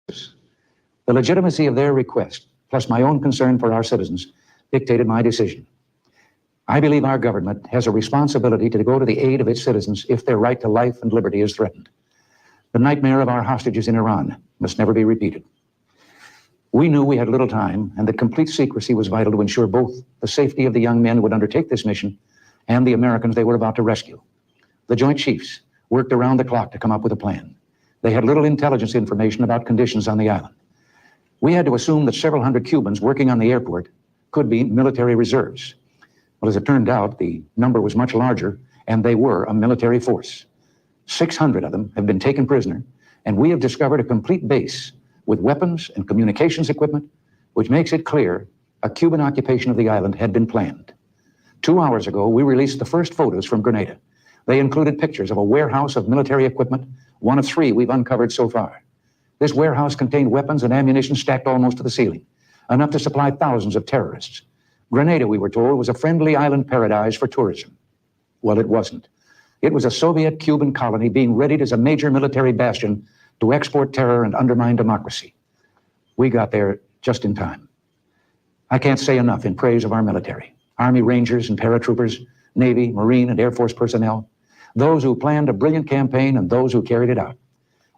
The legitimacy of their request, plus my own concern for our citizens, dictated my decision. I believe our government has a responsibility to go to the aid of its citizens if their right to life and liberty is threatened. The nightmare of our hostages in Iran must never be repeated. We knew we had little time and that complete secrecy was vital to ensure both the safety of the young men who would undertake this mission and the Americans they were about to rescue. The Joint Chiefs worked around the clock to come up with a plan. They had little intelligence information about conditions on the island. We had to assume that several hundred Cubans working on the airport could be military reserves. Well, as it turned out, the number was much larger, and they were a military force. 600 of them have been taken prisoner, and we have discovered a complete base with weapons and communications equipment, which makes it clear a Cuban occupation of the island had been planned. 2 hours ago, we released the first photos from Grenada. They included pictures of a warehouse of military equipment, one of 3 we've uncovered so far. This warehouse contained weapons and ammunition stacked almost to the ceiling, enough to supply thousands of terrorists. Grenada, we were told, was a friendly island paradise for tourism. Well, it wasn't. It was a Soviet-Cuban colony being readied as a major military bastion to export terror and undermine democracy. We got there just in time. I can't say enough in praise of our military, Army Rangers and paratroopers, Navy, Marine, and Air Force personnel, those who planned a brilliant campaign and those who carried it out.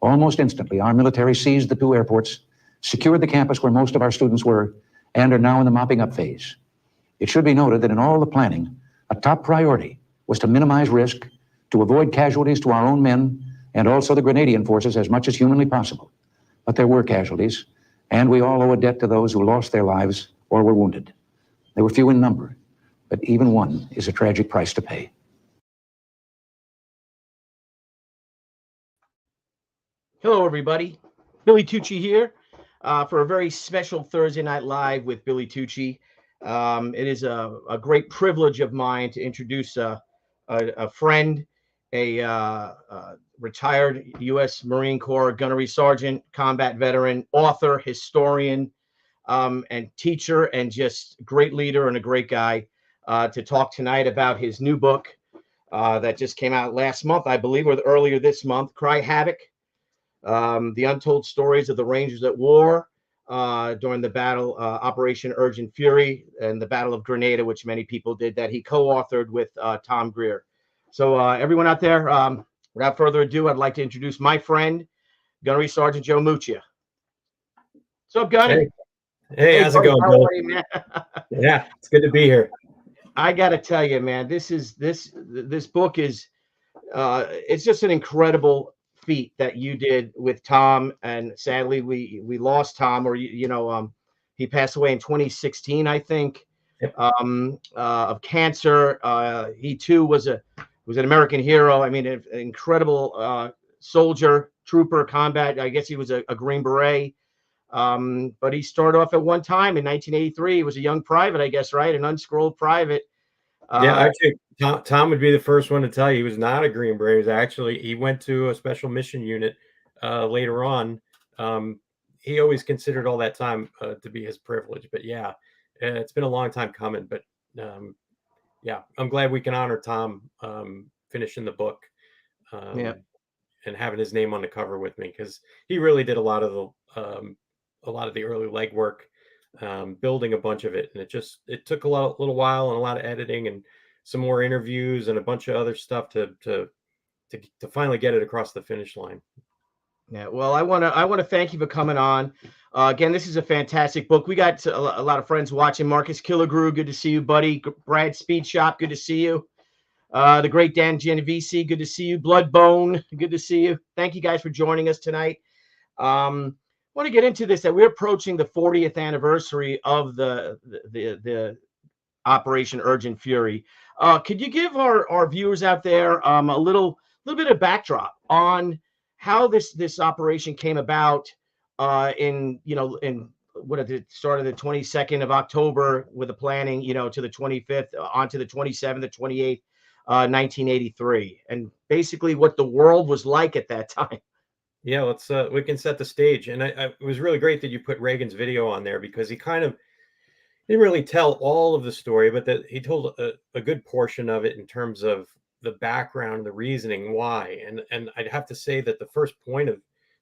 Almost instantly, our military seized the 2 airports, secured the campus where most of our students were, and are now in the mopping up phase. It should be noted that in all the planning, a top priority was to minimize risk, to avoid casualties to our own men and also the Grenadian forces as much as humanly possible. But there were casualties, and we all owe a debt to those who lost their lives or were wounded. They were few in number, but even one is a tragic price to pay. Hello, everybody. Billy Tucci here for a very special Thursday Night Live with Billy Tucci. It is a great privilege of mine to introduce a friend, a retired U.S. Marine Corps Gunnery Sergeant, combat veteran, author, historian, and teacher, and just great leader and a great guy to talk tonight about his new book that just came out last month, I believe, or earlier this month, Cry Havoc. The Untold Stories of the Rangers at War during the battle, Operation Urgent Fury, and the Battle of Grenada, which many people did, that he co-authored with Tom Greer. So everyone out there, without further ado, I'd like to introduce my friend, Gunnery Sergeant Joe Muccia. What's up, Gunny? Hey, how's it going, Bill? How are you, man? Yeah, it's good to be here. I got to tell you, man, this book is it's just an incredible feat that you did with Tom, and sadly we lost Tom, or he passed away in 2016, I think. Yep. Of cancer. He too was an American hero. I mean, an incredible soldier, trooper, combat. I guess he was a Green Beret. But he started off at one time in 1983. He was a young private, I guess, right? An unscrolled private. Yeah, actually, Tom would be the first one to tell you he was not a Green Beret. He went to a special mission unit later on. He always considered all that time to be his privilege. But yeah, it's been a long time coming. But yeah, I'm glad we can honor Tom finishing the book and having his name on the cover with me, because he really did a lot of the early legwork. Building a bunch of it, and it took a little while and a lot of editing and some more interviews and a bunch of other stuff to finally get it across the finish line. Yeah, well, I want to thank you for coming on. Again, this is a fantastic book. We got a lot of friends watching. Marcus Killigrew, good to see you, buddy. Brad Speed Shop, good to see you. The great Dan Genovese, good to see you. Bloodbone, good to see you. Thank you guys for joining us tonight. Want to get into this, that we're approaching the 40th anniversary of the Operation Urgent Fury. Could you give our viewers out there a little bit of backdrop on how this operation came about in what at the start of the 22nd of October with the planning, to the 25th onto the 27th or 28th, 1983, and basically what the world was like at that time. Yeah, let's we can set the stage. And it was really great that you put Reagan's video on there, because he kind of didn't really tell all of the story, but that he told a good portion of it in terms of the background, the reasoning why. And I'd have to say that the first point of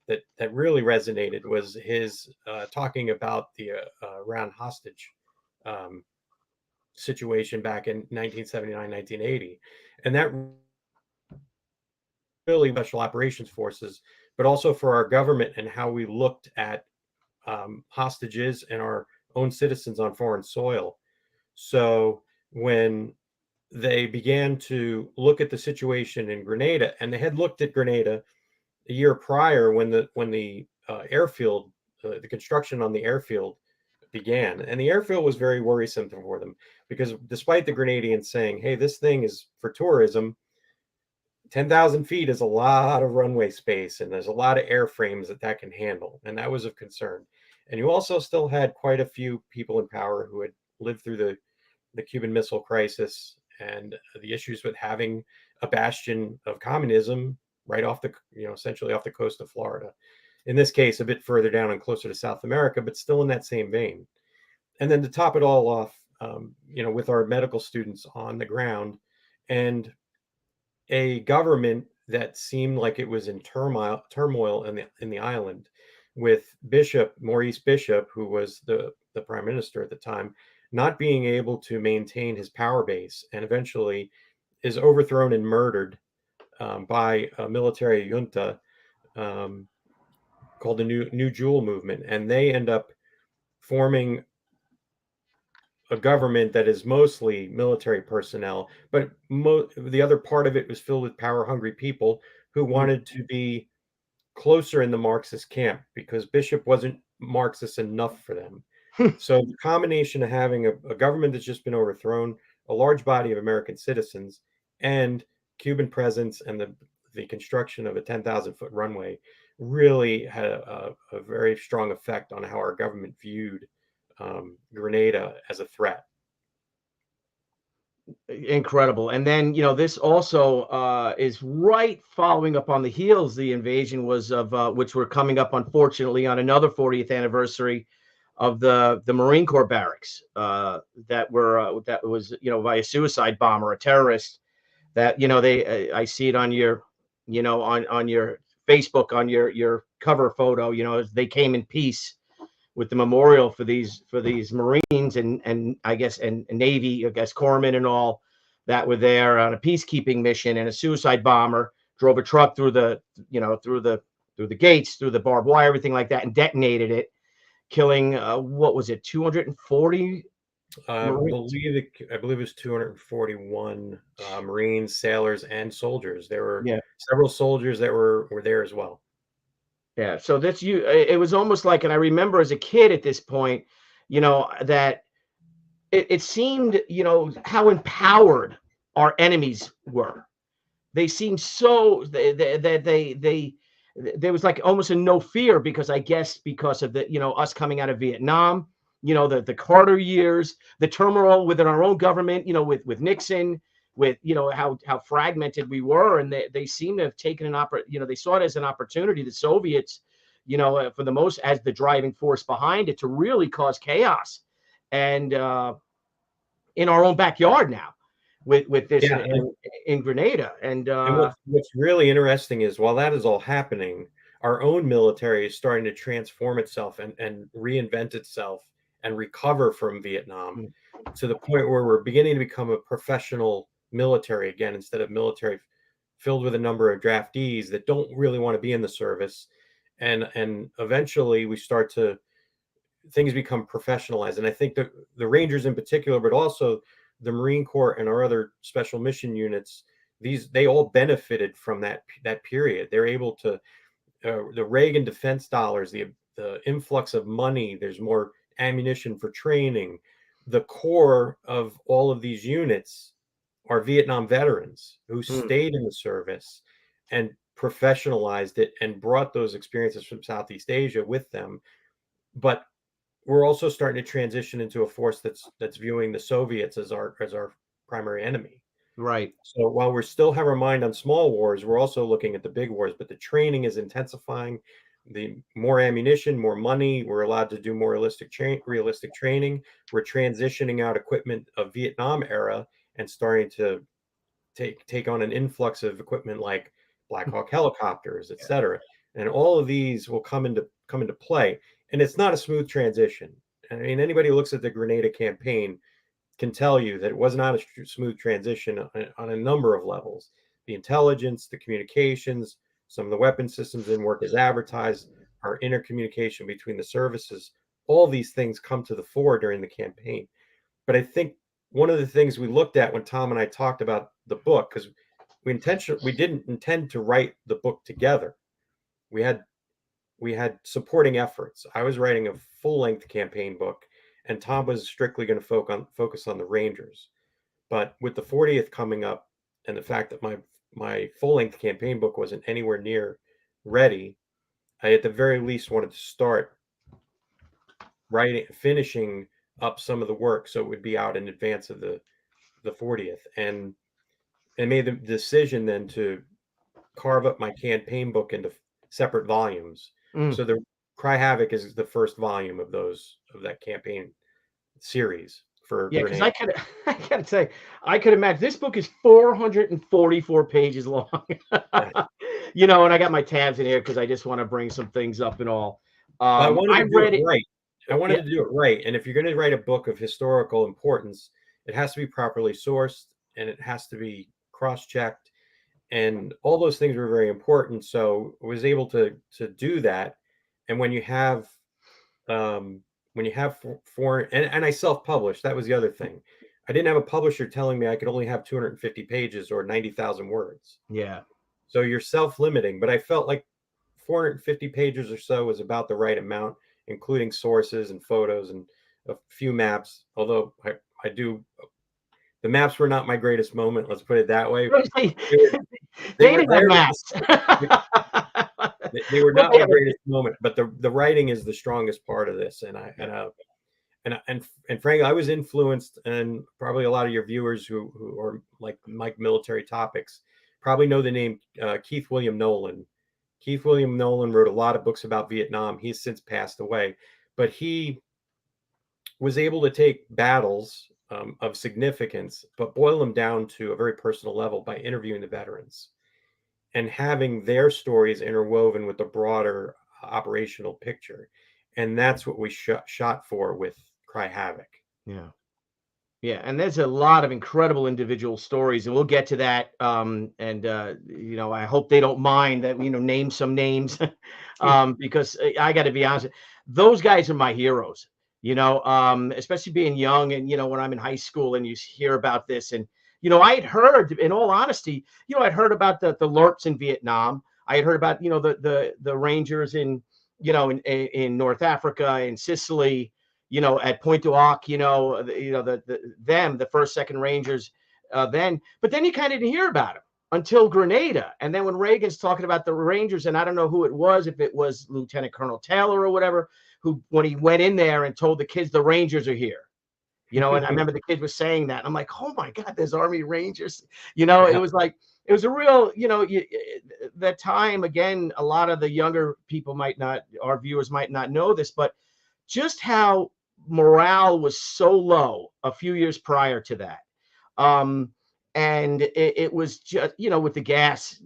that really resonated was his talking about the Iran hostage situation back in 1979, 1980, and that really special operations forces, but also for our government and how we looked at hostages and our own citizens on foreign soil. So when they began to look at the situation in Grenada, and they had looked at Grenada a year prior when the airfield, the construction on the airfield began, and the airfield was very worrisome for them because despite the Grenadians saying, "Hey, this thing is for tourism," 10,000 feet is a lot of runway space, and there's a lot of airframes that can handle, and that was of concern. And you also still had quite a few people in power who had lived through the Cuban Missile Crisis and the issues with having a bastion of communism right off the, essentially off the coast of Florida. In this case, a bit further down and closer to South America, but still in that same vein. And then to top it all off, with our medical students on the ground and a government that seemed like it was in turmoil in the island, with Maurice Bishop, who was the prime minister at the time, not being able to maintain his power base, and eventually is overthrown and murdered by a military junta called the New Jewel Movement, and they end up forming a government that is mostly military personnel, but the other part of it was filled with power-hungry people who wanted to be closer in the Marxist camp because Bishop wasn't Marxist enough for them. So the combination of having a government that's just been overthrown, a large body of American citizens, and Cuban presence and the construction of a 10,000-foot runway really had a very strong effect on how our government viewed Grenada as a threat. Incredible. And then, this also is right following up on the heels. The invasion was of which we're coming up, unfortunately, on another 40th anniversary of the Marine Corps barracks that was, by a suicide bomber, a terrorist that, I see it on your, on your Facebook, on your cover photo, they came in peace with the memorial for these Marines and I guess and Navy, I guess corpsmen and all that were there on a peacekeeping mission, and a suicide bomber drove a truck through the gates, through the barbed wire, everything like that, and detonated it, killing what was it, 240? I believe it was 241 Marines, sailors, and soldiers. There were several soldiers that were there as well. Yeah, so it was almost like, and I remember as a kid at this point, that it seemed, how empowered our enemies were. They seemed so there was like almost a no fear, because I guess because of the, us coming out of Vietnam, the Carter years, the turmoil within our own government, with Nixon, with how fragmented we were, and they seem to have taken they saw it as an opportunity, the Soviets, for the most, as the driving force behind it, to really cause chaos, and in our own backyard now with this in Grenada. And what's really interesting is while that is all happening, our own military is starting to transform itself and reinvent itself and recover from Vietnam to the point where we're beginning to become a professional military again, instead of military filled with a number of draftees that don't really want to be in the service. And eventually things become professionalized. And I think that the Rangers in particular, but also the Marine Corps and our other special mission units, they all benefited from that period. They're able to, the Reagan defense dollars, the influx of money, there's more ammunition for training. The core of all of these units are Vietnam veterans who stayed in the service and professionalized it and brought those experiences from Southeast Asia with them. But we're also starting to transition into a force that's viewing the Soviets as our primary enemy. Right. So while we still have our mind on small wars, we're also looking at the big wars, but the training is intensifying. The more ammunition, more money, we're allowed to do more realistic training. We're transitioning out equipment of Vietnam era and starting to take on an influx of equipment like Black Hawk helicopters, etc. and all of these will come into play. And it's not a smooth transition. I mean, anybody who looks at the Grenada campaign can tell you that it was not a smooth transition on a number of levels. The intelligence, the communications, some of the weapon systems didn't work as advertised, our intercommunication between the services, all these things come to the fore during the campaign. But I think one of the things we looked at when Tom and I talked about the book, because we didn't intend to write the book together. We had supporting efforts. I was writing a full-length campaign book, and Tom was strictly going to focus on the Rangers. But with the 40th coming up, and the fact that my full-length campaign book wasn't anywhere near ready, I at the very least wanted to start finishing up some of the work so it would be out in advance of the 40th, and made the decision then to carve up my campaign book into separate volumes. So the Cry Havoc is the first volume of that campaign series for because I gotta say, I could imagine this book is 444 pages long. And I got my tabs in here because I just want to bring some things up and all. I wanted to do it right. I wanted to do it right. And if you're going to write a book of historical importance, it has to be properly sourced and it has to be cross-checked. And all those things were very important. So I was able to do that. And when you have foreign, and I self-published, that was the other thing. I didn't have a publisher telling me I could only have 250 pages or 90,000 words. Yeah. So you're self-limiting, but I felt like 450 pages or so was about the right amount, including sources and photos and a few maps. Although I do, the maps were not my greatest moment. Let's put it that way. They didn't have maps. They were not my greatest moment, but the writing is the strongest part of this. And frankly, I was influenced, and probably a lot of your viewers who are like military topics probably know the name Keith William Nolan. Keith William Nolan wrote a lot of books about Vietnam. He's since passed away, but he was able to take battles of significance, but boil them down to a very personal level by interviewing the veterans and having their stories interwoven with the broader operational picture. And that's what we shot for with Cry Havoc. Yeah. Yeah, and there's a lot of incredible individual stories, and we'll get to that. I hope they don't mind that name some names, because I got to be honest, those guys are my heroes. Especially being young, and when I'm in high school and you hear about this, and I had heard, in all honesty, I'd heard about the Lurks in Vietnam. I had heard about the Rangers in in North Africa, in Sicily. At Point du Hoc, the first, second Rangers, but then you kind of didn't hear about them until Grenada. And then when Reagan's talking about the Rangers, and I don't know who it was, if it was Lieutenant Colonel Taylor or whatever, who, when he went in there and told the kids the Rangers are here, and I remember the kid was saying that. I'm like, oh my God, there's Army Rangers. It was like, it was a real, that time, again, a lot of the younger people our viewers might not know this, but just how morale was so low a few years prior to that. And it was just, with the gas,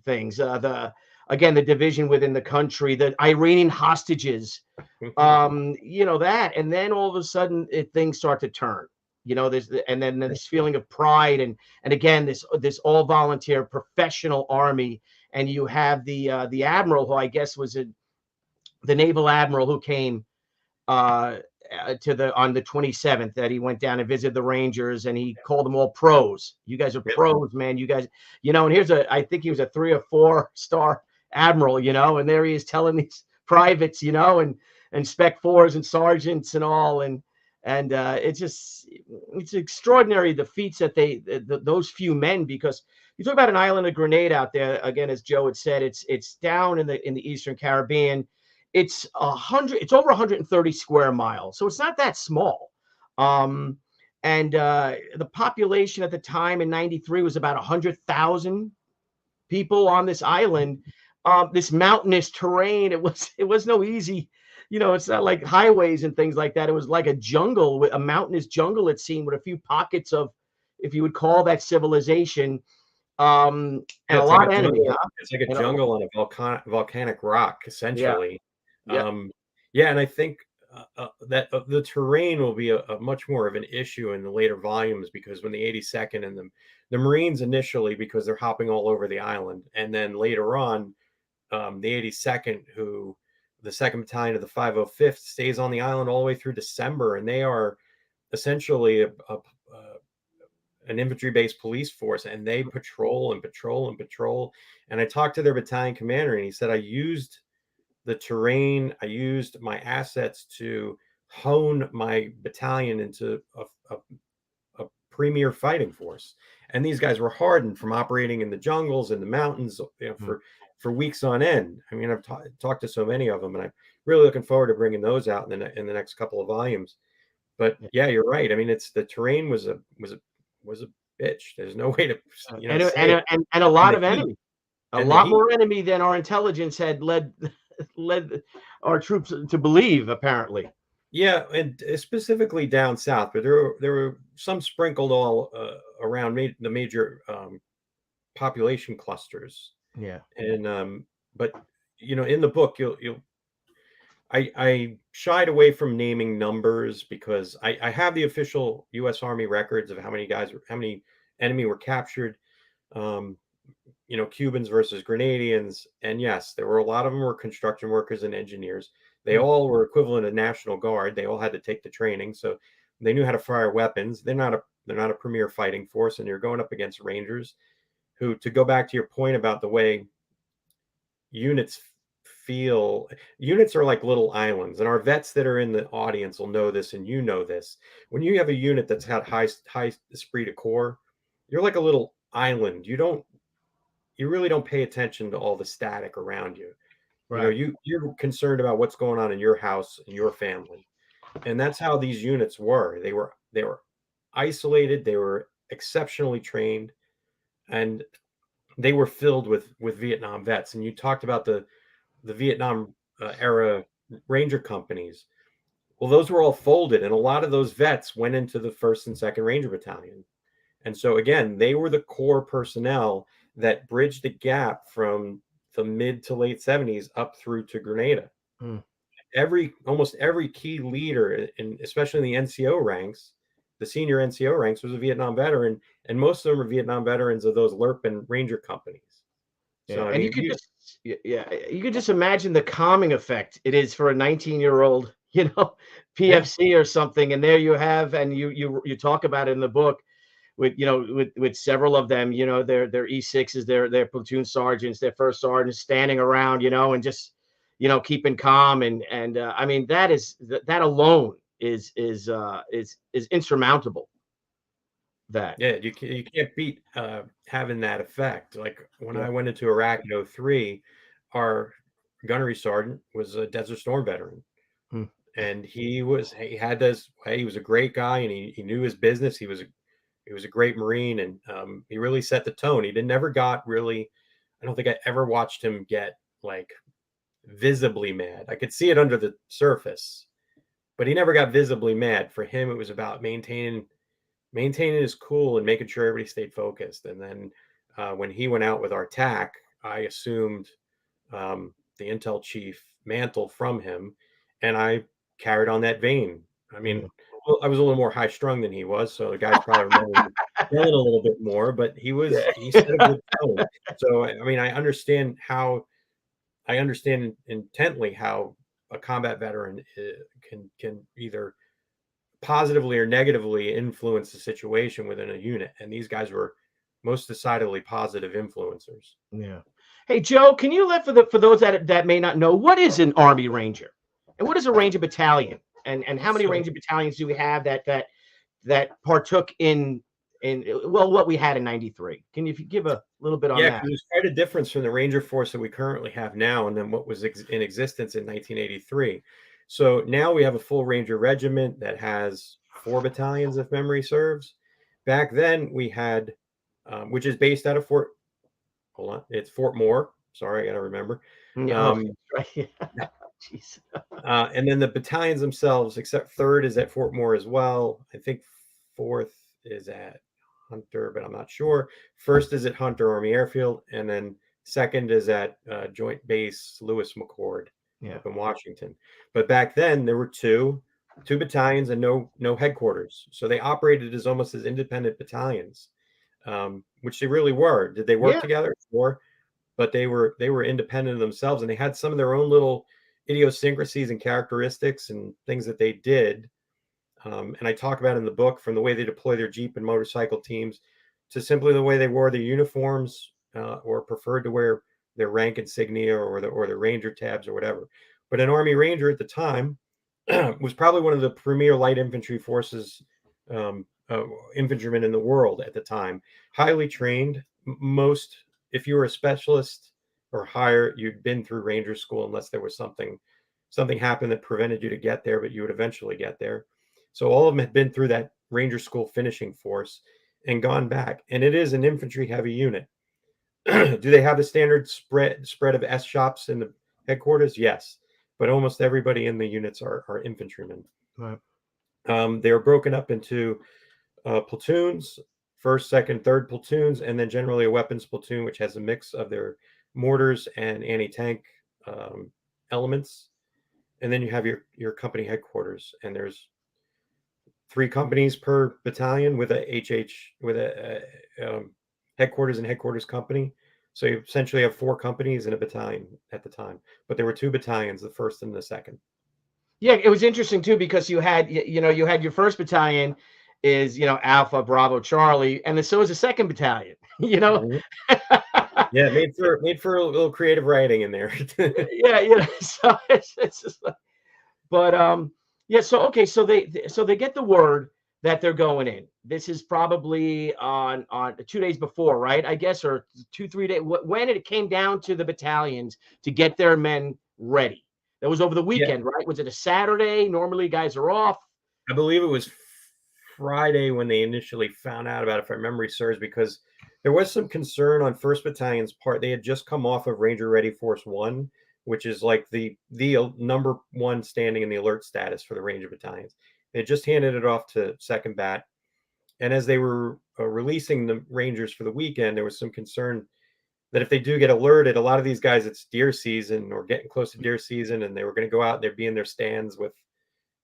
things, the division within the country, the Iranian hostages, that, and then all of a sudden things start to turn, and then this feeling of pride. And again, this all volunteer professional army. And you have the admiral, who I guess was the naval admiral, who came on the 27th, that he went down and visited the Rangers, and he called them all pros. You guys are pros, man. You guys, and here's I think he was a 3 or 4 star admiral, and there he is telling these privates, and spec 4s and sergeants and all. And it's extraordinary, the feats that those few men, because you talk about an island of Grenada out there, again, as Joe had said, it's down in the Eastern Caribbean. It's over 130 square miles, so it's not that small. And the population at the time in '93 was about 100,000 people on this island. This mountainous terrain, it was no easy. It's not like highways and things like that. It was like a jungle, a mountainous jungle, it seemed, with a few pockets of, if you would call that civilization. And Yeah, a it's like lot a of enemy, jungle. huh? It's like a And jungle on a volcanic rock, yeah, essentially. yeah, Yeah, and I think that the terrain will be a much more of an issue in the later volumes because when the 82nd and the Marines initially, because they're hopping all over the island, and then later on, the 82nd, the 2nd Battalion of the 505th, stays on the island all the way through December, and they are essentially an infantry-based police force, and they patrol and patrol and patrol. And I talked to their battalion commander, and he said, I used the terrain, I used my assets to hone my battalion into a premier fighting force. And these guys were hardened from operating in the jungles and the mountains, for weeks on end. I mean, I've talked to so many of them, and I'm really looking forward to bringing those out in the next couple of volumes. But yeah, you're right. I mean, it's the terrain was a bitch. There's no way to say it. and a And lot the of heat. enemy, a And the lot heat. more enemy than our intelligence had led our troops to believe, apparently. Yeah, and specifically down south, but there were some sprinkled all around the major population clusters. Yeah. And but in the book, I shied away from naming numbers because I have the official U.S. Army records of how many enemy were captured. Um, Cubans versus Grenadians. And yes, there were a lot of them were construction workers and engineers. They all were equivalent of National Guard. They all had to take the training, so they knew how to fire weapons. They're not a premier fighting force, and you're going up against Rangers, who, to go back to your point about the way units units are like little islands, and our vets that are in the audience will know this, and this. When you have a unit that's got high esprit de corps, you're like a little island. You really don't pay attention to all the static around you. Right. You're concerned about what's going on in your house and your family. And that's how these units were. They were isolated, they were exceptionally trained, and they were filled with Vietnam vets. And you talked about the Vietnam era Ranger companies. Well, those were all folded, and a lot of those vets went into the 1st and 2nd Ranger Battalion. And so again, they were the core personnel that bridged the gap from the mid to late 70s up through to Grenada. Mm. Almost every key leader, especially in the NCO ranks, the senior NCO ranks, was a Vietnam veteran, and most of them are Vietnam veterans of those LRP and Ranger companies. Yeah. So I And mean, you could just imagine the calming effect it is for a 19-year-old, yeah, PFC or something. And there you have, and you talk about it in the book with with several of them, their E6s, their platoon sergeants, their first sergeants standing around, and just keeping calm. And I mean, that alone is insurmountable. That. yeah, you can't beat having that effect. Like when Yeah. I went into Iraq in '03, our gunnery sergeant was a Desert Storm veteran. Hmm. And he was a great guy, and he knew his business. He was a great Marine, and he really set the tone. He never got really. I don't think I ever watched him get like visibly mad. I could see it under the surface, but he never got visibly mad. For him, it was about maintaining his cool and making sure everybody stayed focused. And then when he went out with our TAC, I assumed the intel chief mantle from him, and I carried on that vein. I mean, well, I was a little more high strung than he was, so the guys probably remember me yelling a little bit more, but he set a good tone. So I mean, I understand intently how a combat veteran can either positively or negatively influence the situation within a unit, and these guys were most decidedly positive influencers. Yeah. Hey, Joe, can you let for those that may not know, what is an Army Ranger, and what is a Ranger Battalion, and how many So Ranger Battalions do we have that partook in what we had in '93? Can you give a little bit on yeah, that? there's quite a difference from the Ranger force that we currently have now and then what was in existence in 1983. So now we have a full Ranger regiment that has 4 battalions, if memory serves. Back then we had, which is based out of hold on, it's Fort Moore. Sorry, I got to remember. Yeah, oh, right. Yeah. Jeez. And then the battalions themselves, except 3rd is at Fort Moore as well. I think 4th is at Hunter, but I'm not sure. First is at Hunter Army Airfield, and then second is at Joint Base Lewis McChord up in Washington. But back then there were two battalions and no headquarters, so they operated as almost as independent battalions, which they really were. Did they work together? Sure, but they were independent of themselves, and they had some of their own little idiosyncrasies and characteristics and things that they did. And I talk about in the book, from the way they deploy their Jeep and motorcycle teams to simply the way they wore their uniforms, or preferred to wear their rank insignia or the Ranger tabs or whatever. But an Army Ranger at the time was probably one of the premier light infantry forces, infantrymen in the world at the time. Highly trained. Most, if you were a specialist or higher, you'd been through Ranger school, unless there was something happened that prevented you to get there, but you would eventually get there. So all of them had been through that Ranger school finishing force and gone back. And it is an infantry heavy unit. Do they have the standard spread of S shops in the headquarters? Yes. But almost everybody in the units are infantrymen. Right. They are broken up into platoons, first, second, third platoons, and then generally a weapons platoon, which has a mix of their mortars and anti-tank elements. And then you have your company headquarters, and there's 3 companies per battalion with a headquarters and headquarters company. So you essentially have 4 companies in a battalion at the time. But there were 2 battalions, the first and the second. Yeah, it was interesting too, because you had your first battalion is Alpha Bravo Charlie, and then so is the second battalion. Yeah, made for a little creative writing in there. Yeah. So it's just like, but yeah. So okay, so they get the word that they're going in. This is probably on 2 days before, right? I guess, or 2-3 days. When it came down to the battalions to get their men ready. That was over the weekend, right? Was it a Saturday? Normally guys are off. I believe it was Friday when they initially found out about it, if my memory serves, because there was some concern on 1st Battalion's part. They had just come off of Ranger Ready Force 1, which is like the number 1 standing in the alert status for the Ranger battalions. They had just handed it off to 2nd Bat. And as they were releasing the Rangers for the weekend, there was some concern that if they do get alerted, a lot of these guys, it's deer season or getting close to deer season, and they were going to go out and they'd be in their stands with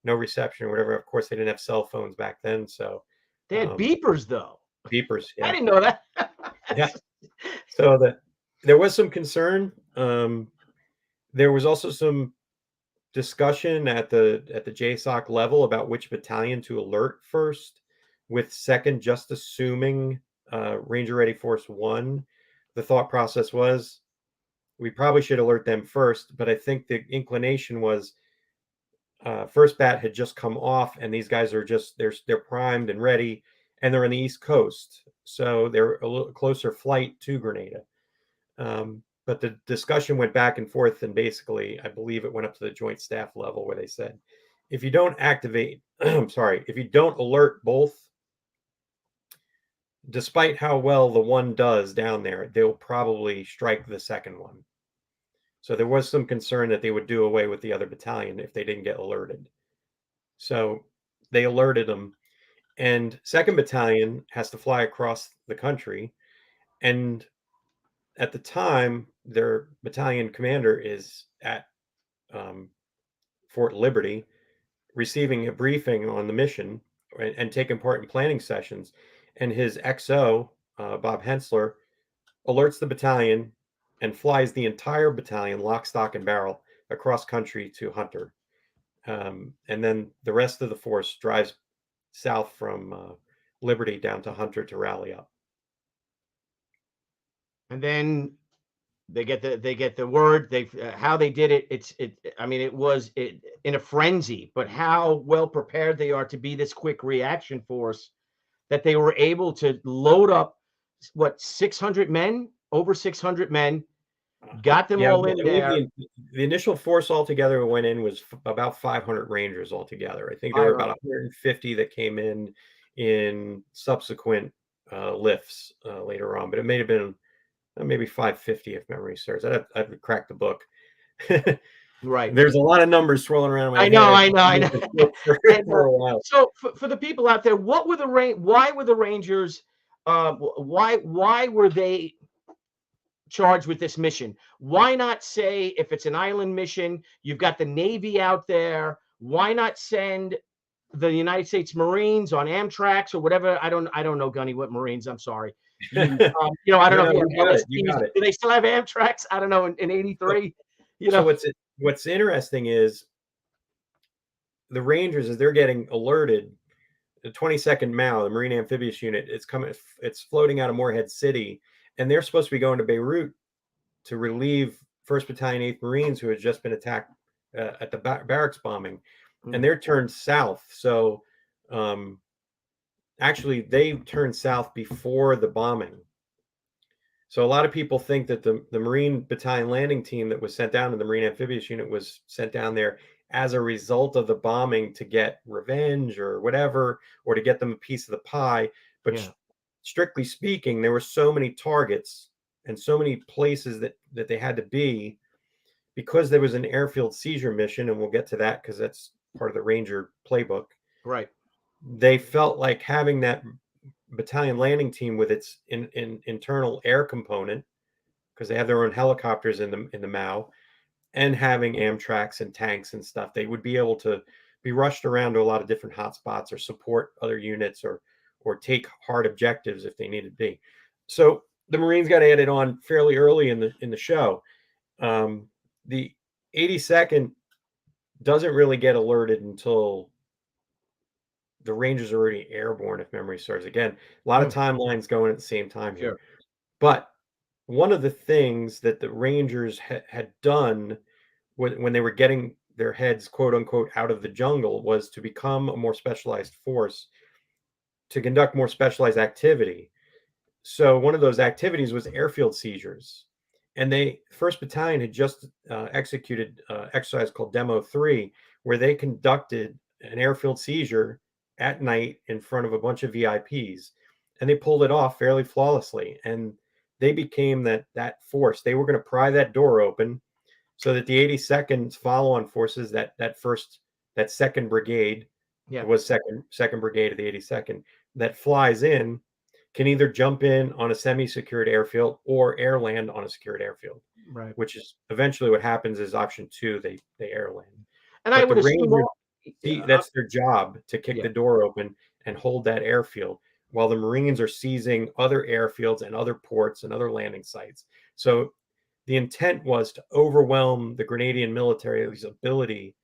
no reception or whatever. Of course, they didn't have cell phones back then. So they had beepers, though. Beepers. Yeah. I didn't know that. Yeah. So there was some concern. There was also some discussion at the JSOC level about which battalion to alert first, with 2nd just assuming Ranger Ready Force 1. The thought process was we probably should alert them first, but I think the inclination was 1st Bat had just come off, and these guys are just they're primed and ready, and they're on the East Coast, so they're a little closer flight to Grenada. But the discussion went back and forth, and basically, I believe it went up to the joint staff level where they said, if you don't activate, if you don't alert both, despite how well the one does down there, they'll probably strike the second one. So there was some concern that they would do away with the other battalion if they didn't get alerted. So they alerted them, and 2nd Battalion has to fly across the country. And at the time, their battalion commander is at Fort Liberty, receiving a briefing on the mission and taking part in planning sessions. And his XO, Bob Hensler, alerts the battalion and flies the entire battalion, lock, stock, and barrel, across country to Hunter. And then the rest of the force drives south from Liberty down to Hunter to rally up. And then they get the word. How they did it. It was in a frenzy. But how well prepared they are to be this quick reaction force, that they were able to load up 600 men, over 600 men, got them all in there. The initial force altogether went in was about 500 Rangers altogether. I think there were about 150 that came in subsequent lifts later on, but it may have been maybe 550 if memory serves. I've cracked the book. Right. There's a lot of numbers swirling around in my head. I know. For a while. So for the people out there, why were the Rangers why were they charged with this mission? Why not say, if it's an island mission, you've got the Navy out there, why not send the United States Marines on Amtrak's or whatever? I don't know, Gunny, what Marines. I'm sorry. I don't know if you got it. You LSTs. got it. Do they still have Amtrak's? I don't know. In '83, So what's interesting is the Rangers, as they're getting alerted, the 22nd MAU, the Marine Amphibious Unit, it's floating out of Morehead City, and they're supposed to be going to Beirut to relieve 1st Battalion 8th Marines who had just been attacked at the barracks bombing, and they're turned south. So actually, they turned south before the bombing. So a lot of people think that the Marine Battalion landing team that was sent down to the Marine Amphibious Unit was sent down there as a result of the bombing to get revenge or whatever, or to get them a piece of the pie. But strictly speaking, there were so many targets and so many places that they had to be, because there was an airfield seizure mission, and we'll get to that because that's part of the Ranger playbook. Right. They felt like having that battalion landing team with its internal air component, because they have their own helicopters in the MAU, and having Amtrak's and tanks and stuff, they would be able to be rushed around to a lot of different hotspots or support other units or take hard objectives if they needed to be. So the Marines got added on fairly early in the show. The 82nd doesn't really get alerted until the Rangers are already airborne, if memory serves. Again, a lot of timelines going at the same time here. Sure. But one of the things that the Rangers had done when they were getting their heads, quote unquote, out of the jungle, was to become a more specialized force, to conduct more specialized activity. So one of those activities was airfield seizures. And they, 1st Battalion had just executed an exercise called Demo 3, where they conducted an airfield seizure at night in front of a bunch of VIPs. And they pulled it off fairly flawlessly. And they became that force. They were going to pry that door open so that the 82nd follow-on forces, that 2nd Brigade, was second Brigade of the 82nd, that flies in, can either jump in on a semi-secured airfield or air land on a secured airfield. Right. Which is eventually what happens is option 2, they air land. And I would assume that's their job, to kick the door open and hold that airfield, while the Marines are seizing other airfields and other ports and other landing sites. So the intent was to overwhelm the Grenadian military's ability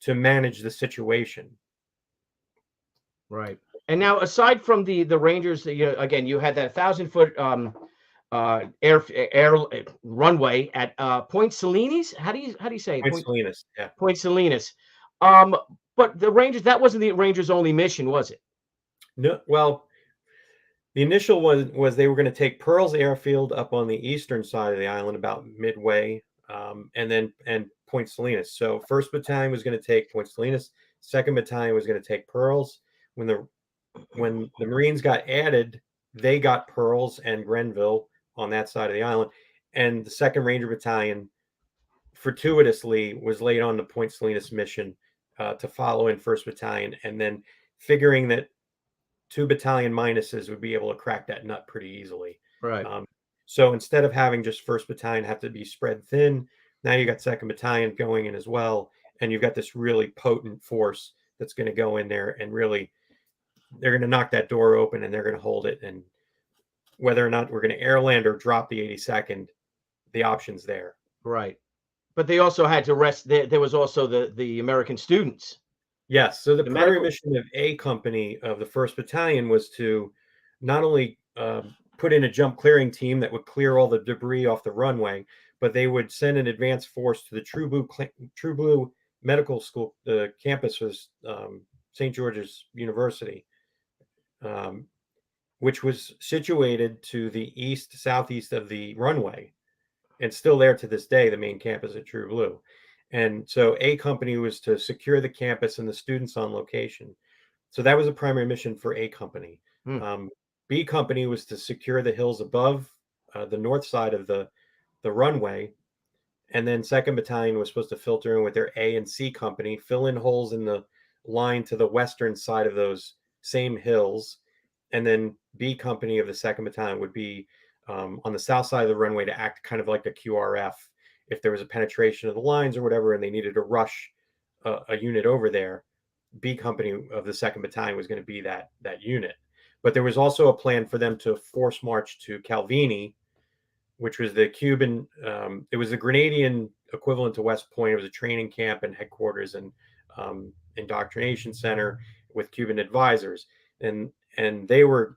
to manage the situation. Right. And now, aside from the Rangers, again, you had that 1,000-foot air runway at Point Salinas. How do you say it? Point Salinas, yeah. Point Salinas. But the Rangers, that wasn't the Rangers' only mission, was it? No. Well, the initial one was they were going to take Pearl's airfield up on the eastern side of the island, about midway, and Point Salinas. So 1st Battalion was going to take Point Salinas. 2nd Battalion was going to take Pearl's. When the Marines got added, they got Pearl's and Grenville on that side of the island, and the 2nd Ranger Battalion fortuitously was laid on the Point Salinas mission to follow in 1st Battalion, and then figuring that 2 battalion minuses would be able to crack that nut pretty easily. Right. So instead of having just 1st Battalion have to be spread thin, now you got 2nd Battalion going in as well, and you've got this really potent force that's going to go in there and really, they're going to knock that door open and they're going to hold it. And whether or not we're going to air land or drop the 82nd, the option's there. Right. But they also had to rest. There was also the American students. Yes. So the primary mission of A Company of the 1st Battalion was to not only put in a jump clearing team that would clear all the debris off the runway, but they would send an advanced force to the True Blue Medical School. The campus was St. George's University, which was situated to the southeast of the runway, and still there to this day, the main campus at True Blue. And so A Company was to secure the campus and the students on location. So that was a primary mission for A Company. B Company was to secure the hills above the north side of the runway. And then 2nd Battalion was supposed to filter in with their A and C Company, fill in holes in the line to the western side of those same hills, and then B company of the 2nd Battalion would be on the south side of the runway to act kind of like a QRF if there was a penetration of the lines or whatever, and they needed to rush a unit over there. B company of the 2nd Battalion was going to be that unit. But there was also a plan for them to force march to Calvini, which was the Cuban, it was the Grenadian equivalent to West Point. It was a training camp and headquarters and indoctrination center with Cuban advisors. And they were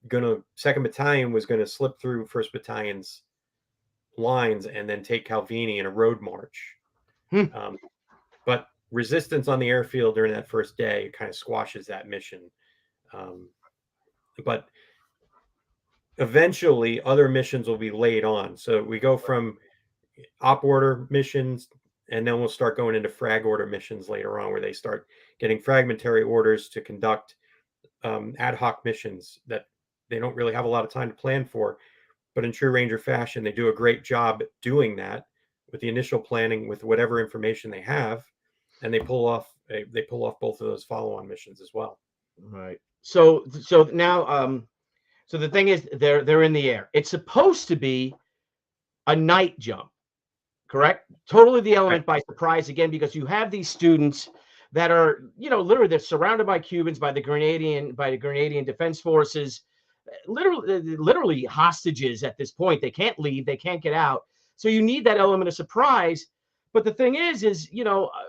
going to, 2nd Battalion was going to slip through 1st Battalion's lines and then take Calvini in a road march. But resistance on the airfield during that first day kind of squashes that mission. But eventually other missions will be laid on. So we go from op order missions, and then we'll start going into frag order missions later on, where they start getting fragmentary orders to conduct ad hoc missions that they don't really have a lot of time to plan for. But in true Ranger fashion, they do a great job doing that with the initial planning, with whatever information they have, and they pull off both of those follow-on missions as well. Right. So now, so the thing is, they're in the air. It's supposed to be a night jump, correct? Totally the element by surprise again, because you have these students that are, literally they're surrounded by Cubans, by the Grenadian Defense Forces, literally hostages at this point. They can't leave, they can't get out. So you need that element of surprise. But the thing is,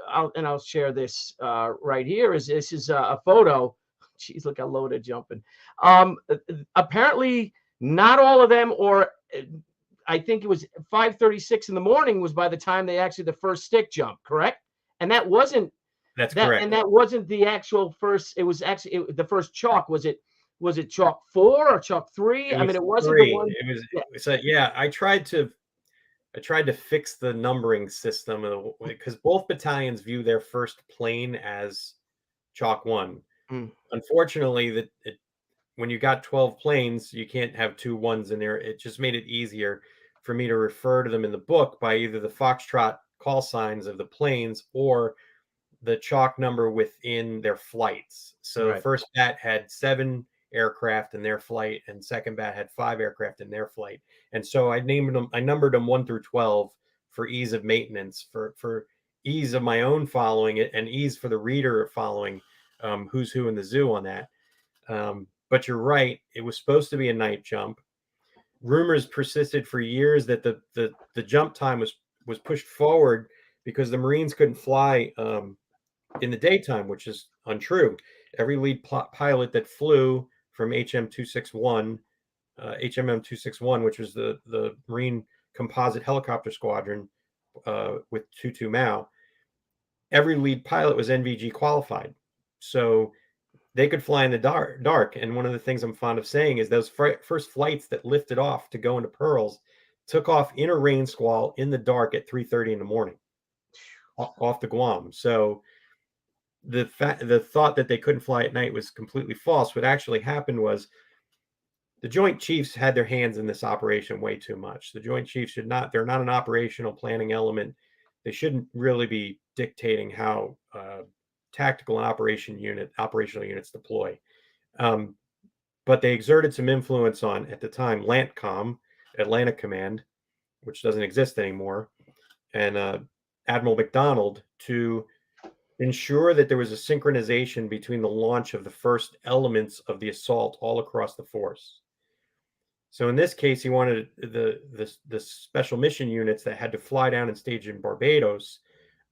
I'll share this right here. This is a photo. Jeez, look how low they're jumping. Apparently, not all of them, or I think it was 5:36 in the morning was by the time they actually the first stick jump, correct? And that wasn't. That's correct. And that wasn't the actual first. It was actually the first chalk. Was it chalk 4 or chalk 3? I mean, it wasn't 3. the one. It was. So yeah, I tried to fix the numbering system because both battalions view their first plane as chalk 1. Unfortunately, when you got 12 planes, you can't have 2 1s in there. It just made it easier for me to refer to them in the book by either the Foxtrot call signs of the planes or the chalk number within their flights. So the first bat had 7 aircraft in their flight, and second bat had 5 aircraft in their flight. And so I numbered them 1 through 12 for ease of maintenance, for ease of my own following it, and ease for the reader of following who's who in the zoo on that. But you're right, it was supposed to be a night jump. Rumors persisted for years that the jump time was pushed forward because the Marines couldn't fly in the daytime, which is untrue. Every lead pilot that flew from HM 261, which was the Marine Composite Helicopter Squadron with Tutu Mao, every lead pilot was NVG qualified. So they could fly in the dark. And one of the things I'm fond of saying is those first flights that lifted off to go into Pearls took off in a rain squall in the dark at 3:30 in the morning off the Guam. So the thought that they couldn't fly at night was completely false. What actually happened was the Joint Chiefs had their hands in this operation way too much. The Joint Chiefs they're not an operational planning element. They shouldn't really be dictating how tactical and operational units deploy. But they exerted some influence on, at the time, LANTCOM, Atlantic Command, which doesn't exist anymore, and Admiral McDonald to ensure that there was a synchronization between the launch of the first elements of the assault all across the force. So in this case, he wanted the special mission units that had to fly down and stage in Barbados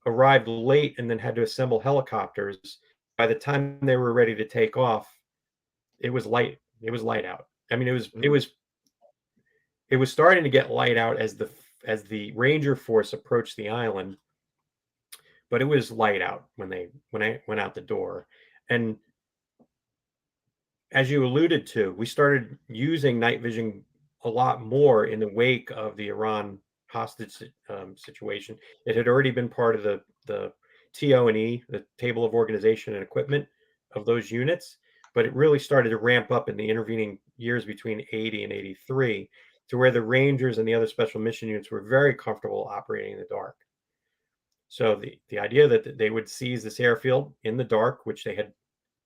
arrived late and then had to assemble helicopters. By the time they were ready to take off, it was light. It was light out. I mean, it was starting to get light out as the Ranger force approached the island, but it was light out when I went out the door. And as you alluded to, we started using night vision a lot more in the wake of the Iran hostage situation. It had already been part of the TO&E, the Table of Organization and Equipment of those units, but it really started to ramp up in the intervening years between 80 and 83 to where the Rangers and the other special mission units were very comfortable operating in the dark. So the idea that they would seize this airfield in the dark, which they had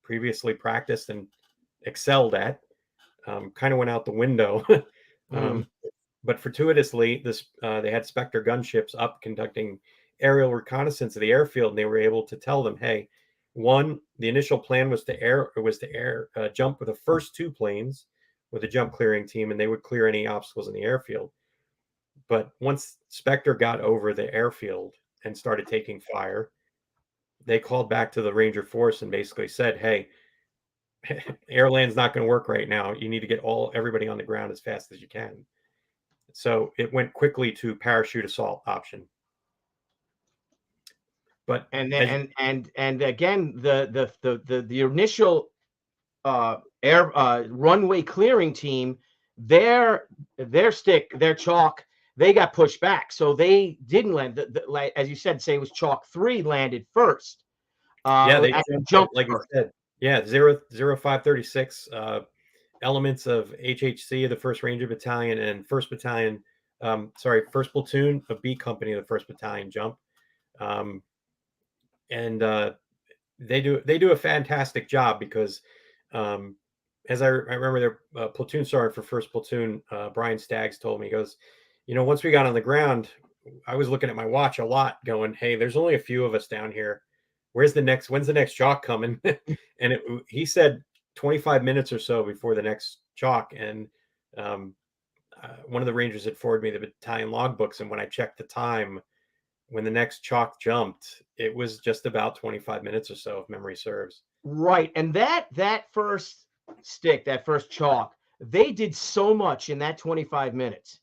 previously practiced and excelled at, kind of went out the window. But fortuitously, they had Spectre gunships up conducting aerial reconnaissance of the airfield, and they were able to tell them, hey, one, the initial plan was to jump with the first 2 planes with a jump clearing team, and they would clear any obstacles in the airfield. But once Spectre got over the airfield and started taking fire, they called back to the Ranger force and basically said, hey, air land's not going to work right now. You need to get everybody on the ground as fast as you can. So it went quickly to parachute assault option. But and again, the initial runway clearing team, their chalk, they got pushed back, so they didn't land. Like as you said, say it was chalk 3 landed first. They jumped like first. you said. Yeah, 0536 elements of HHC, the 1st Ranger Battalion, and 1st Battalion, 1st Platoon of B Company of the 1st Battalion jump. They do a fantastic job because, as I remember, their platoon sergeant for 1st Platoon, Brian Staggs, told me, he goes, once we got on the ground, I was looking at my watch a lot going, hey, there's only a few of us down here. When's the next chalk coming? And he said 25 minutes or so before the next chalk. And one of the Rangers had forwarded me the battalion logbooks. And when I checked the time, when the next chalk jumped, it was just about 25 minutes or so, if memory serves. Right. And that first stick, that first chalk, they did so much in that 25 minutes.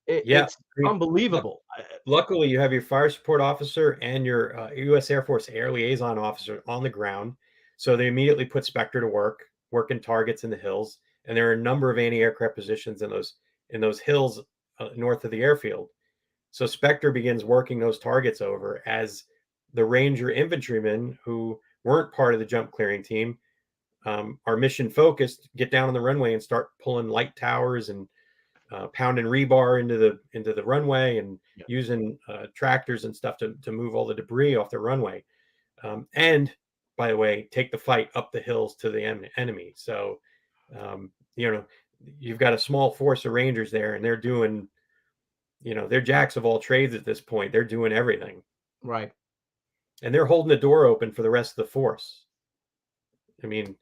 It's unbelievable. Luckily, you have your fire support officer and your U.S. Air Force Air Liaison officer on the ground. So they immediately put Spectre to work, working targets in the hills. And there are a number of anti-aircraft positions in those hills north of the airfield. So Spectre begins working those targets over as the Ranger infantrymen, who weren't part of the jump clearing team, are mission focused, get down on the runway and start pulling light towers and pounding rebar into the runway and using tractors and stuff to move all the debris off the runway. And by the way, take the fight up the hills to the enemy. So, you've got a small force of Rangers there, and they're doing, they're jacks of all trades at this point. They're doing everything. Right. And they're holding the door open for the rest of the force. I mean,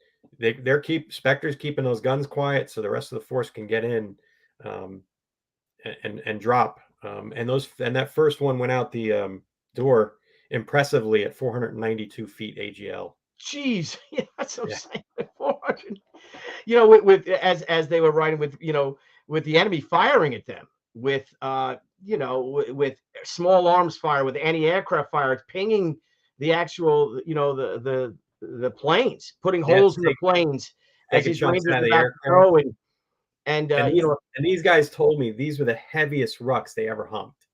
Spectre's keeping those guns quiet so the rest of the force can get in and drop. And that first one went out the door impressively at 492 feet AGL. Jeez, yeah, that's what I'm saying. 400. With as they were riding with with the enemy firing at them with with small arms fire, with anti-aircraft fire, it's pinging the actual the planes, putting holes in the planes as these Rangers are about to go and these guys told me these were the heaviest rucks they ever humped.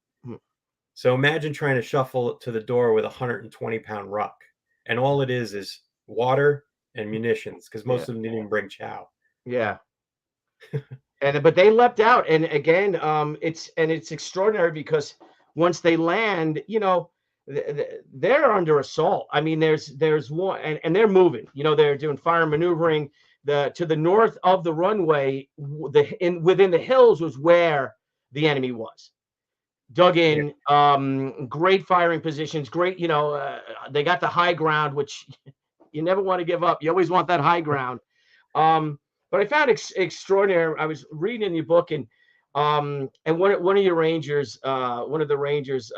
So imagine trying to shuffle it to the door with a 120-pound ruck, and all it is water and munitions, because most of them didn't even bring chow. Yeah. But they leapt out, and again, it's extraordinary because once they land, they're under assault. I mean, there's one, and they're moving. They're doing fire maneuvering. To the north of the runway, within the hills was where the enemy was. Dug in, great firing positions, great. They got the high ground, which you never want to give up. You always want that high ground. But I found extraordinary. I was reading in your book, and one of your Rangers, one of the Rangers,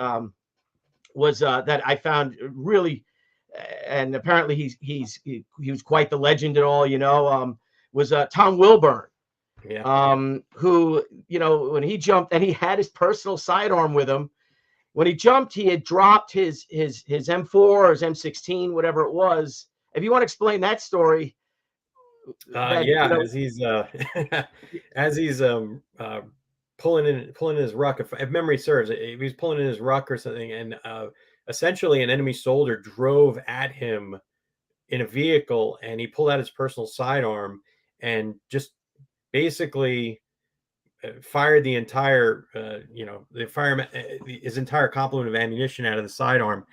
was that I found really, and apparently he was quite the legend and all. Was Tom Wilburn. Who, when he jumped, and he had his personal sidearm with him. When he jumped, he had dropped his M4 or his M16, whatever it was. If you want to explain that story. As he's pulling in his ruck, if memory serves, he was pulling in his ruck or something, and essentially an enemy soldier drove at him in a vehicle, and he pulled out his personal sidearm and just basically fired the entire his entire complement of ammunition out of the sidearm.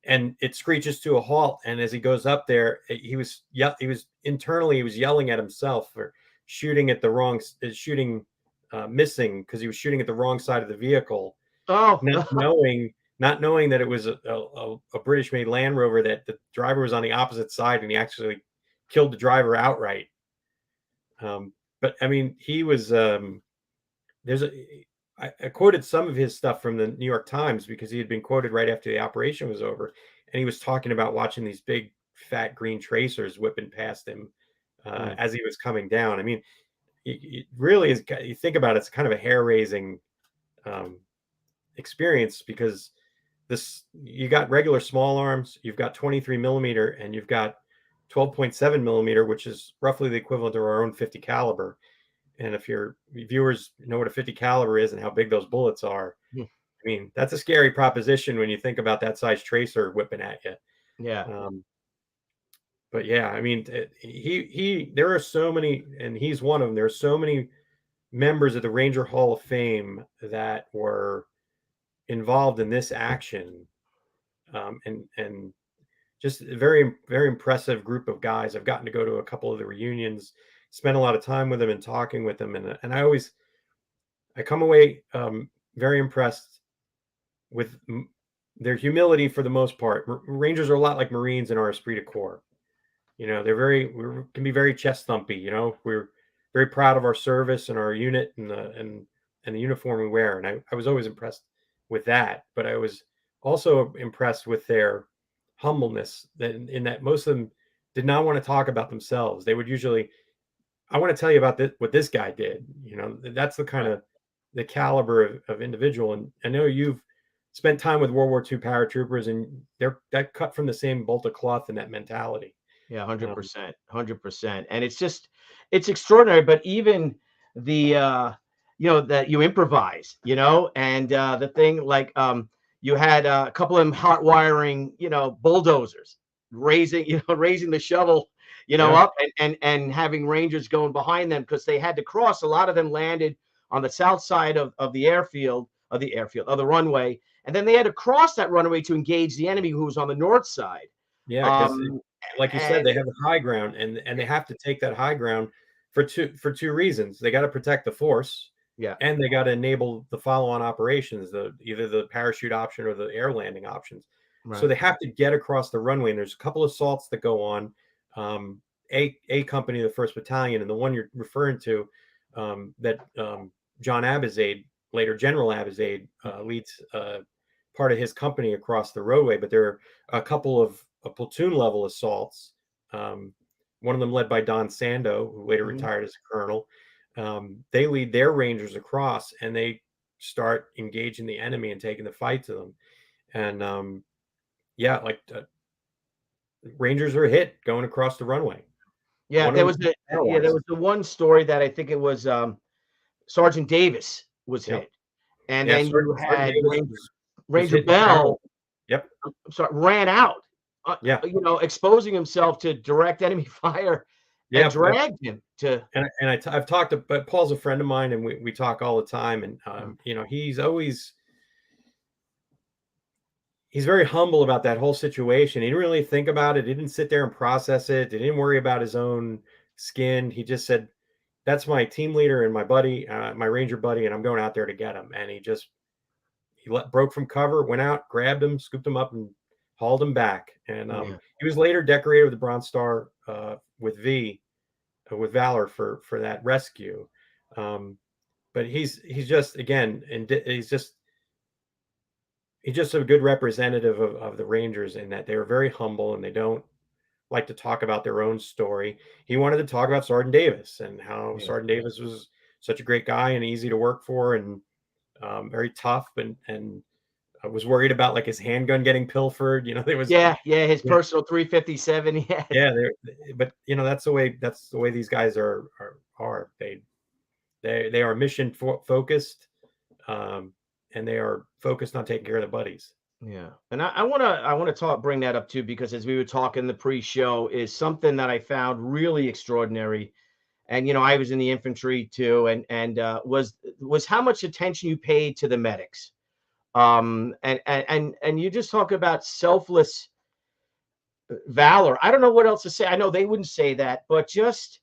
and it screeches to a halt. And as he goes up there, he was internally, he was yelling at himself for shooting at the wrong, missing, because he was shooting at the wrong side of the vehicle, Oh, not knowing that it was a British-made Land Rover, that the driver was on the opposite side, and he actually killed the driver outright. But I mean, he was I quoted some of his stuff from the New York Times, because he had been quoted right after the operation was over, and he was talking about watching these big fat green tracers whipping past him as he was coming down. I mean, it really is. You think about it, it's kind of a hair-raising experience, because you got regular small arms, you've got 23 millimeter, and you've got 12.7 millimeter, which is roughly the equivalent of our own 50 caliber. And if your viewers know what a 50 caliber is and how big those bullets are, I mean, that's a scary proposition when you think about that size tracer whipping at you. yeah. But yeah, I mean, there are so many, and he's one of them. There are so many members of the Ranger Hall of Fame that were involved in this action, and just a very, very impressive group of guys. I've gotten to go to a couple of the reunions, spend a lot of time with them and talking with them, and I come away very impressed with their humility for the most part. Rangers are a lot like Marines in our esprit de corps. You know, we can be very chest thumpy. You know, we're very proud of our service and our unit and the uniform we wear. And I was always impressed with that, but I was also impressed with their humbleness, in that most of them did not want to talk about themselves. They would usually, I want to tell you about what this guy did. You know, that's the kind of the caliber of individual. And I know you've spent time with World War II paratroopers, and that cut from the same bolt of cloth and that mentality. Yeah, 100%, 100%. And it's extraordinary, but even that you improvise, and the thing, like, you had a couple of them hot wiring, bulldozers, raising the shovel, up, and having Rangers going behind them, because they had to cross. A lot of them landed on the south side of the the runway. And then they had to cross that runway to engage the enemy, who was on the north side. Yeah, because like you said, they have the high ground, and they have to take that high ground for two reasons. They got to protect the force, and they got to enable the follow-on operations, either the parachute option or the air landing options. Right. So they have to get across the runway, and there's a couple of assaults that go on. A company, the 1st Battalion, and the one you're referring to, that John Abizade, later General Abizade, leads part of his company across the roadway. But there are a couple of platoon level assaults. One of them led by Don Sando, who later retired as a colonel. They lead their Rangers across, and they start engaging the enemy and taking the fight to them. And Rangers are hit going across the runway. Yeah, there was the one story that I think it was Sergeant Davis was hit, and then you had Ranger Bell. Yep. I'm sorry, ran out. Exposing himself to direct enemy fire, and dragged him to. And I've talked to, but Paul's a friend of mine, and we talk all the time. And he's very humble about that whole situation. He didn't really think about it. He didn't sit there and process it. He didn't worry about his own skin. He just said, "That's my team leader and my buddy, my Ranger buddy, and I'm going out there to get him." And he broke from cover, went out, grabbed him, scooped him up, and hauled him back. And he was later decorated with the Bronze Star with Valor for that rescue. But he's just, again, and he's just a good representative of the Rangers, in that they're very humble and they don't like to talk about their own story. He wanted to talk about Sergeant Davis and how Sergeant Davis was such a great guy and easy to work for, and very tough, and I was worried about, like, his handgun getting pilfered. There was his personal 357. But that's the way these guys are. They are mission focused, and they are focused on taking care of their buddies. Yeah, and I want to bring that up too, because as we were talking the pre-show, is something that I found really extraordinary. And I was in the infantry too, and was how much attention you paid to the medics. And you just talk about selfless valor. I don't know what else to say. I know they wouldn't say that, but just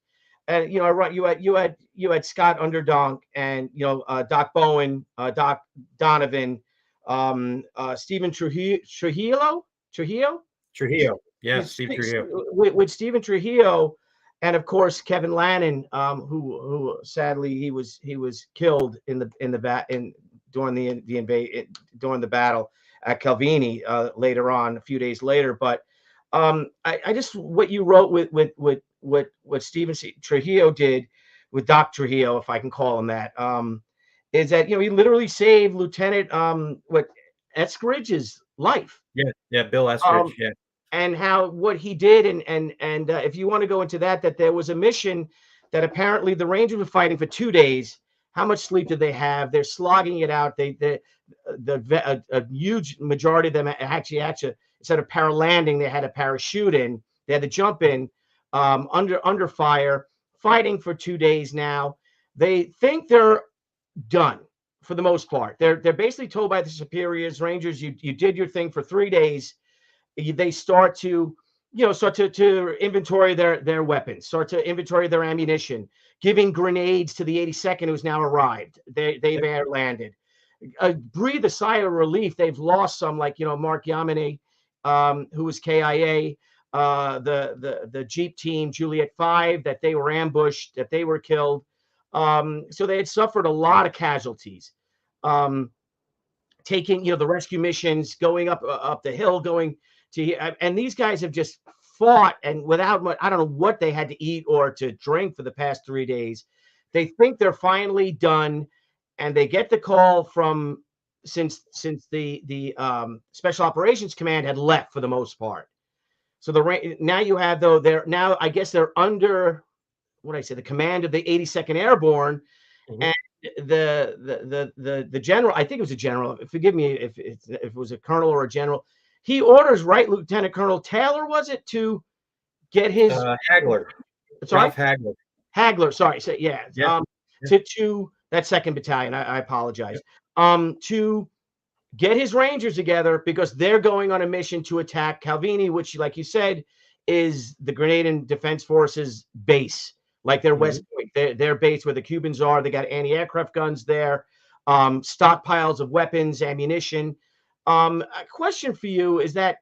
you know, right? You had Scott Underdonk and Doc Bowen, Doc Donovan, Stephen Trujillo, Trujillo. Yeah, He's- Steve he's- Trujillo. with Stephen Trujillo, and of course Kevin Lannon, who sadly he was killed in during during the battle at Calvini later on, a few days later. But I just what you wrote what Stephen Trujillo did with Doc Trujillo, if I can call him that, is that he literally saved Lieutenant Eskridge's life. Yeah, yeah, Bill Eskridge. Um, Yeah, and how what he did, and if you want to go into that there was a mission that apparently the Rangers were fighting for 2 days. How much sleep did they have? They're slogging it out. A huge majority of them actually instead of paralanding, they had a parachute in. They had to jump in under fire, fighting for 2 days. Now they think they're done for the most part. They're basically told by the superiors, Rangers, you did your thing for 3 days. They start to inventory their weapons, start to inventory their ammunition, giving grenades to the 82nd, who's now arrived. They've air landed. Breathe a sigh of relief. They've lost some, like Mark Yamane, who was KIA, the Jeep team Juliet 5, that they were ambushed, that they were killed. So they had suffered a lot of casualties. Taking the rescue missions, going up the hill, going to, and these guys have just fought, and without much, I don't know what they had to eat or to drink for the past 3 days. They think they're finally done, and they get the call from, since the Special Operations Command had left for the most part. So now you have, though, now I guess they're under the command of the 82nd Airborne. Mhm. And the general, I think it was a general, forgive me if it was a colonel or a general, he orders Lieutenant Colonel Taylor, was it, to get his Hagler, sorry, Ralph Hagler. Hagler, sorry, so yeah, Yeah, to that 2nd Battalion, I apologize, to get his Rangers together, because they're going on a mission to attack Calvini, which, like you said, is the Grenadian Defense Forces base, like their West Point, their base where the Cubans are. They got anti-aircraft guns there, stockpiles of weapons, ammunition. A question for you is that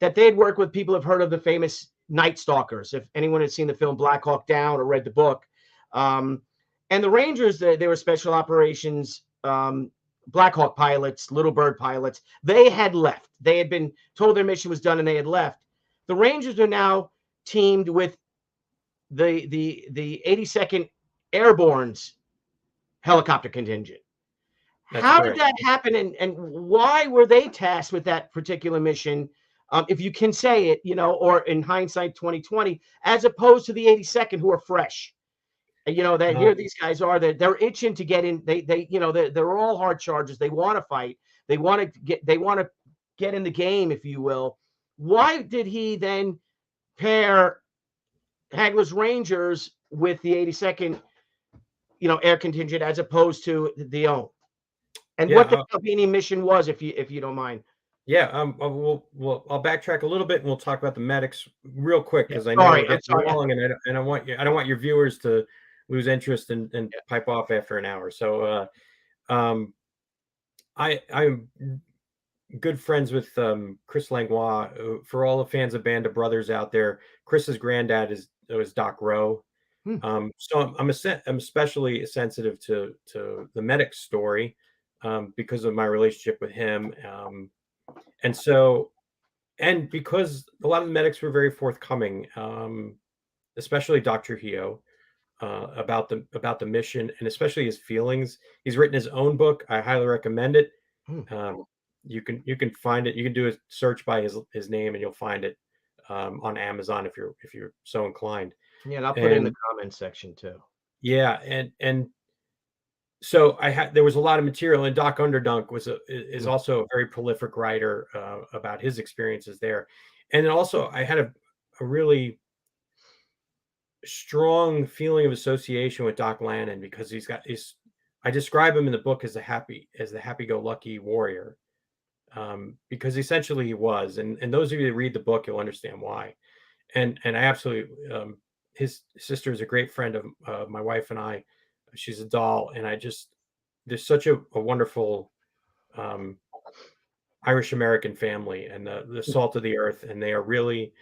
they'd work with, people have heard of the famous Night Stalkers, if anyone had seen the film Black Hawk Down or read the book. And the Rangers, they were special operations, Black Hawk pilots, Little Bird pilots. They had left. They had been told their mission was done and they had left. The Rangers are now teamed with the 82nd Airborne's helicopter contingent. How did that happen, and why were they tasked with that particular mission? If you can say it, or in hindsight 2020, as opposed to the 82nd, who are fresh. That here these guys are, they're itching to get in. They're all hard chargers. They want to fight. They want to get in the game, if you will. Why did he then pair Hagler's Rangers with the 82nd, air contingent, as opposed to the own? And what the Calvini mission was, if you don't mind. Yeah, I'll backtrack a little bit and we'll talk about the medics real quick, because I know Sorry, we're getting long, and I don't want your viewers to lose interest and pipe off after an hour. So I'm good friends with Chris Langlois. For all the fans of Band of Brothers out there, Chris's granddad was Doc Rowe. So I'm especially sensitive to the medic story because of my relationship with him. And because a lot of the medics were very forthcoming, especially Dr. Hio, about the mission, and especially his feelings. He's written his own book. I highly recommend it. You can find it. You can do a search by his name and you'll find it on Amazon if you're so inclined. Yeah, and I'll put it in the comments section too. Yeah, and so there was a lot of material, and Doc Underdonk is also a very prolific writer about his experiences there. And then also I had a really strong feeling of association with Doc Lannon, because I describe him in the book as the happy-go-lucky warrior. because essentially he was. And those of you that read the book, you'll understand why. And I absolutely, his sister is a great friend of my wife and I. She's a doll, and there's such a wonderful Irish American family, and the salt of the earth, and they are really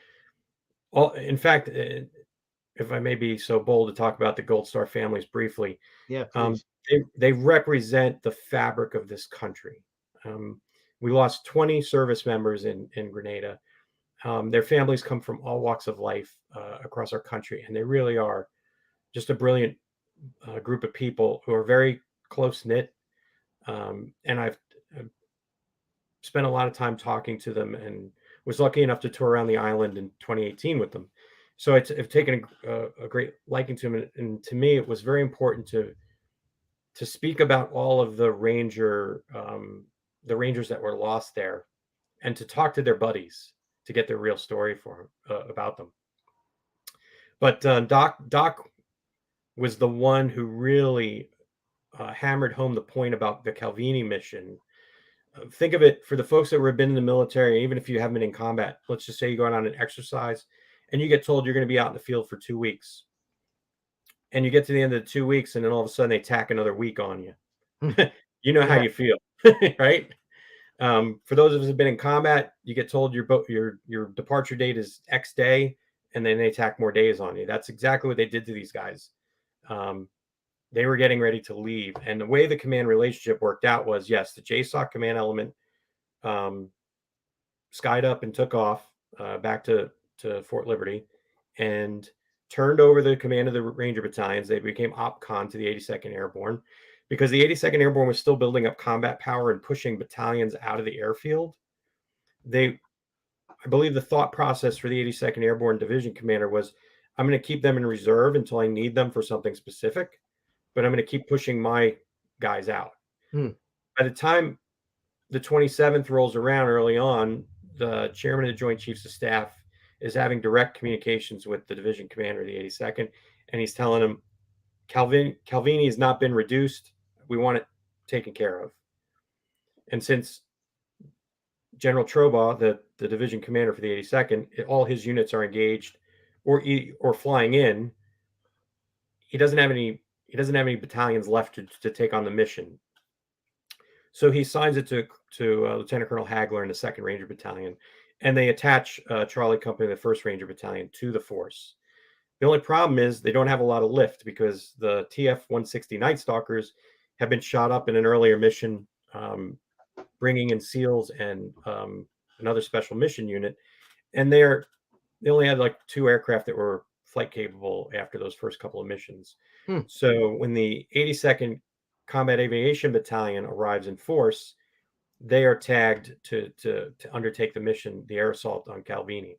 all. In fact, if I may be so bold to talk about the Gold Star families briefly, Yeah, um, please. they represent the fabric of this country. We lost 20 service members in Grenada. Their families come from all walks of life across our country, and they really are just a brilliant group of people who are very close knit. And I've spent a lot of time talking to them, and was lucky enough to tour around the island in 2018 with them. So I've taken a great liking to them, and to me, it was very important to speak about all of the rangers that were lost there, and to talk to their buddies to get their real story about them. But Doc was the one who really hammered home the point about the Calvini mission. Think of it, for the folks that have been in the military, even if you haven't been in combat. Let's just say you go out on an exercise and you get told you're going to be out in the field for 2 weeks, and you get to the end of the 2 weeks, and then all of a sudden they tack another week on you. You know how Yeah. you feel, right? For those of us who've been in combat, you get told your departure date is X day, and then they tack more days on you. That's exactly what they did to these guys. They were getting ready to leave, and the way the command relationship worked out was, yes, the JSOC command element skied up and took off back to Fort Liberty, and turned over the command of the Ranger battalions. They became OpCon to the 82nd Airborne, because the 82nd Airborne was still building up combat power and pushing battalions out of the airfield. I believe the thought process for the 82nd Airborne Division commander was, I'm going to keep them in reserve until I need them for something specific, but I'm going to keep pushing my guys out. By the time the 27th rolls around early on, the chairman of the Joint Chiefs of Staff is having direct communications with the division commander of the 82nd, and he's telling him, Calvini has not been reduced. We want it taken care of. And since General Trobaugh, the division commander for the 82nd, all his units are engaged or flying in, he doesn't have any battalions left to take on the mission. So he signs it to Lieutenant Colonel Hagler in the 2nd Ranger Battalion, and they attach Charlie Company, the 1st Ranger Battalion, to the force. The only problem is they don't have a lot of lift, because the TF-160 Night Stalkers have been shot up in an earlier mission, bringing in SEALs and another special mission unit, and they only had like 2 aircraft that were flight capable after those first couple of missions. So when the 82nd Combat Aviation Battalion arrives in force, they are tagged to undertake the mission, the air assault on Calvini.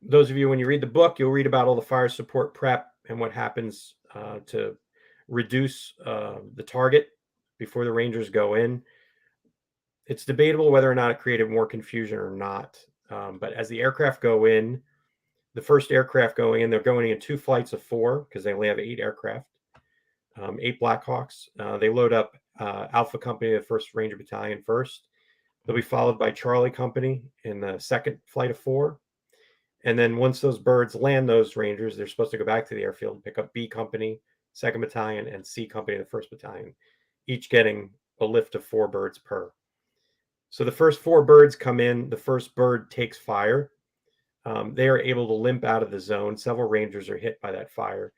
Those of you, when you read the book, you'll read about all the fire support prep and what happens to reduce the target before the Rangers go in. It's debatable whether or not it created more confusion or not. But as the aircraft go in, the first aircraft going in, they're going in 2 flights of 4, because they only have 8 aircraft, 8 Blackhawks. They load up Alpha Company, the 1st Ranger Battalion, first. They'll be followed by Charlie Company in the 2nd flight of 4. And then once those birds land those Rangers, they're supposed to go back to the airfield and pick up B Company, 2nd Battalion, and C Company, the 1st Battalion, each getting a lift of 4 birds per. So the first 4 birds come in. The first bird takes fire. They are able to limp out of the zone. Several Rangers are hit by that fire.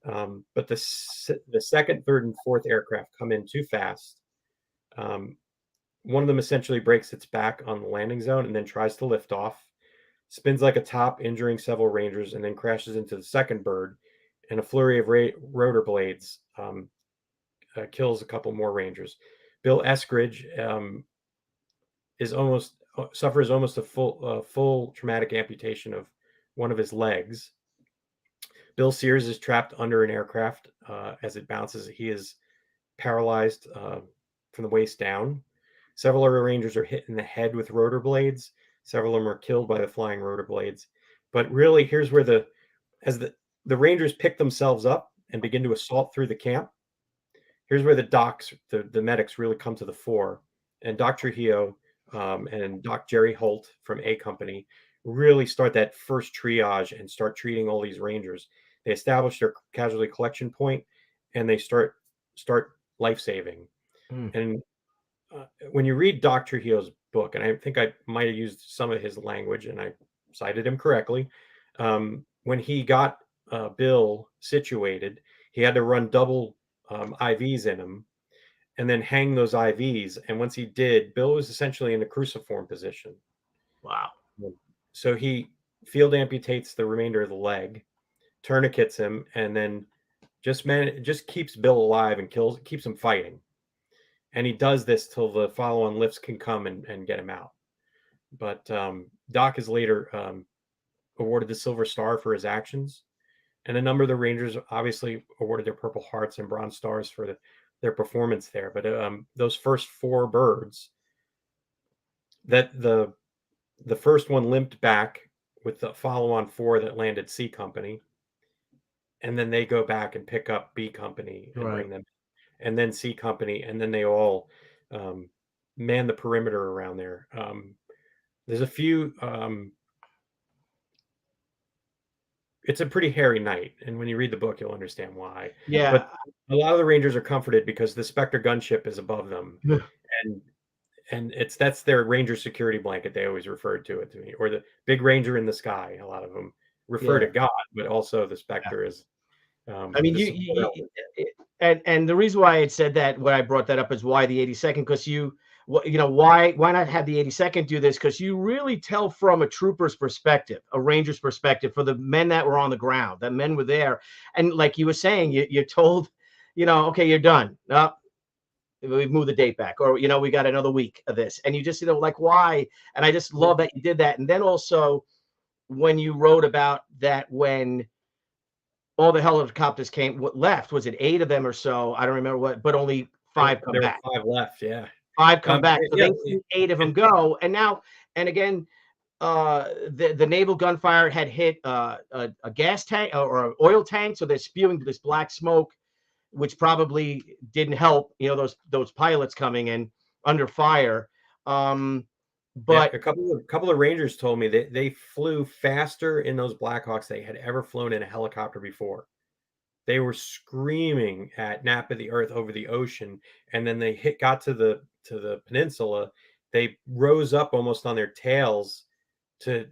But the 2nd, 3rd, and 4th aircraft come in too fast. One of them essentially breaks its back on the landing zone and then tries to lift off, spins like a top, injuring several Rangers, and then crashes into the 2nd bird, and a flurry of rotor blades kills a couple more Rangers. Bill Eskridge suffers almost a full traumatic amputation of one of his legs. Bill Sears is trapped under an aircraft as it bounces. He is paralyzed from the waist down. Several other Rangers are hit in the head with rotor blades. Several of them are killed by the flying rotor blades. But really, here's where as the Rangers pick themselves up and begin to assault through the camp, here's where the docs, the medics really come to the fore. And Doc Trujillo and Doc Jerry Holt from A Company really start that first triage and start treating all these Rangers. They establish their casualty collection point, and they start life saving. Mm. And when you read Doc Trujillo's book, and I think I might have used some of his language, and I cited him correctly. When he got Bill situated, he had to run double IVs in him, and then hang those IVs. And once he did, Bill was essentially in a cruciform position. Wow. So he field amputates the remainder of the leg, tourniquets him, and then just keeps Bill alive and keeps him fighting. And he does this till the follow-on lifts can come and get him out. But Doc is later awarded the Silver Star for his actions. And a number of the Rangers obviously awarded their Purple Hearts and Bronze Stars for their performance there. But those first 4 birds, that the first one limped back with the follow-on 4 that landed C Company. And then they go back and pick up B Company and bring them, and then C Company, and then they all man the perimeter around there. There's a few. It's a pretty hairy night, and when you read the book, you'll understand why. Yeah. But a lot of the Rangers are comforted because the Spectre gunship is above them, and that's their Ranger security blanket. They always referred to it to me, or the big Ranger in the sky. A lot of them refer to God, but also the Spectre is. I mean, and the reason why I had said that, why I brought that up, is why the 82nd, because why not have the 82nd do this? Because you really tell from a trooper's perspective, a Ranger's perspective, for the men that were on the ground, that men were there, and like you were saying, you're told, okay, you're done. We've moved the date back, or we got another week of this, and you just like, why? And I just love that you did that. And then also when you wrote about that, when all the helicopters left, was it 8 of them or so? I don't remember what, but only 5 come back. There were 5 left, yeah. 5 come back. So they see 8 of them go. And now, and again, the naval gunfire had hit a gas tank or an oil tank, so they're spewing this black smoke, which probably didn't help, those pilots coming in under fire. But a couple of Rangers told me that they flew faster in those Blackhawks they had ever flown in a helicopter before. They were screaming at nap of the earth over the ocean, and then they got to the peninsula. They rose up almost on their tails to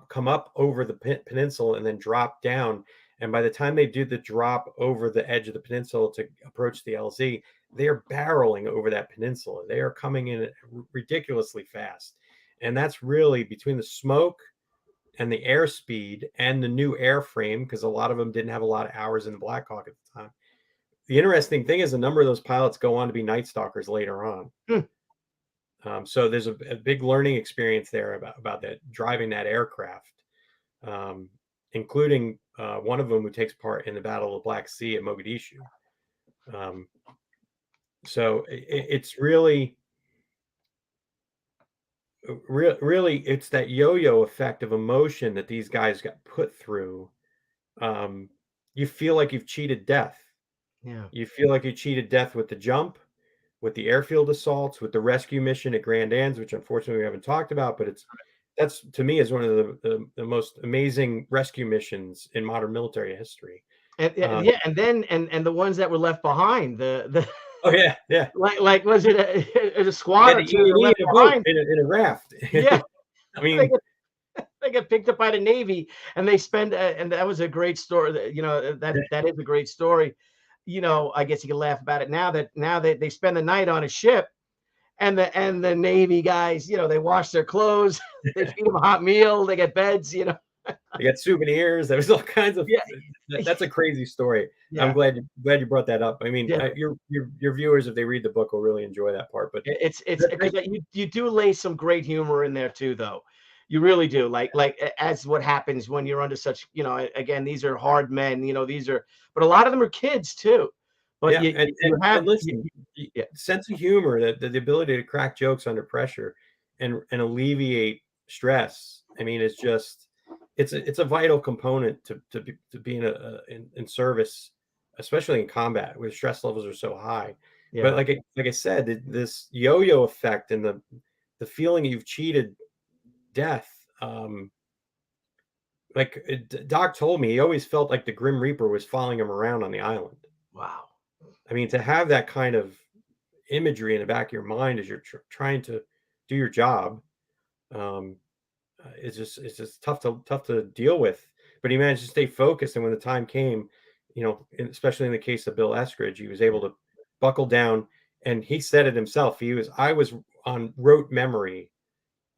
come up over the peninsula and then drop down. And by the time they do the drop over the edge of the peninsula to approach the LZ, they are barreling over that peninsula. They are coming in ridiculously fast. And that's really between the smoke and the airspeed and the new airframe, because a lot of them didn't have a lot of hours in the Black Hawk at the time. The interesting thing is a number of those pilots go on to be Night Stalkers later on. So there's a big learning experience there about that, driving that aircraft, including one of them who takes part in the Battle of the Black Sea at Mogadishu. So it's really it's that yo-yo effect of emotion that these guys got put through. You feel like you've cheated death. Yeah. You feel like you cheated death with the jump, with the airfield assaults, with the rescue mission at Grand Anse, which unfortunately we haven't talked about, but that's to me is one of the most amazing rescue missions in modern military history. And then the ones that were left behind, the oh yeah, like was it a squad or two left behind in a raft? Yeah, I mean, they get picked up by the Navy, and they spend and that was a great story. That is a great story. I guess you can laugh about it now that they spend the night on a ship, and the Navy guys, they wash their clothes, they feed them a hot meal, they get beds, they got souvenirs. There was all kinds of. Yeah. That's a crazy story. Yeah. I'm glad you brought that up. I mean, your viewers, if they read the book, will really enjoy that part. But it's you do lay some great humor in there too, though. You really do. Like as what happens when you're under such, again, these are hard men. But a lot of them are kids too. But sense of humor, that the ability to crack jokes under pressure and alleviate stress. I mean, it's just it's a vital component to being in service especially in combat where stress levels are so high. But Yeah. like I said, this yo-yo effect and the feeling you've cheated death. Doc told me he always felt like the Grim Reaper was following him around on the island. Wow. I mean, to have that kind of imagery in the back of your mind as you're trying to do your job, it's just tough to deal with. But he managed to stay focused, and when the time came, especially in the case of Bill Eskridge, he was able to buckle down. And he said it himself. I was on rote memory,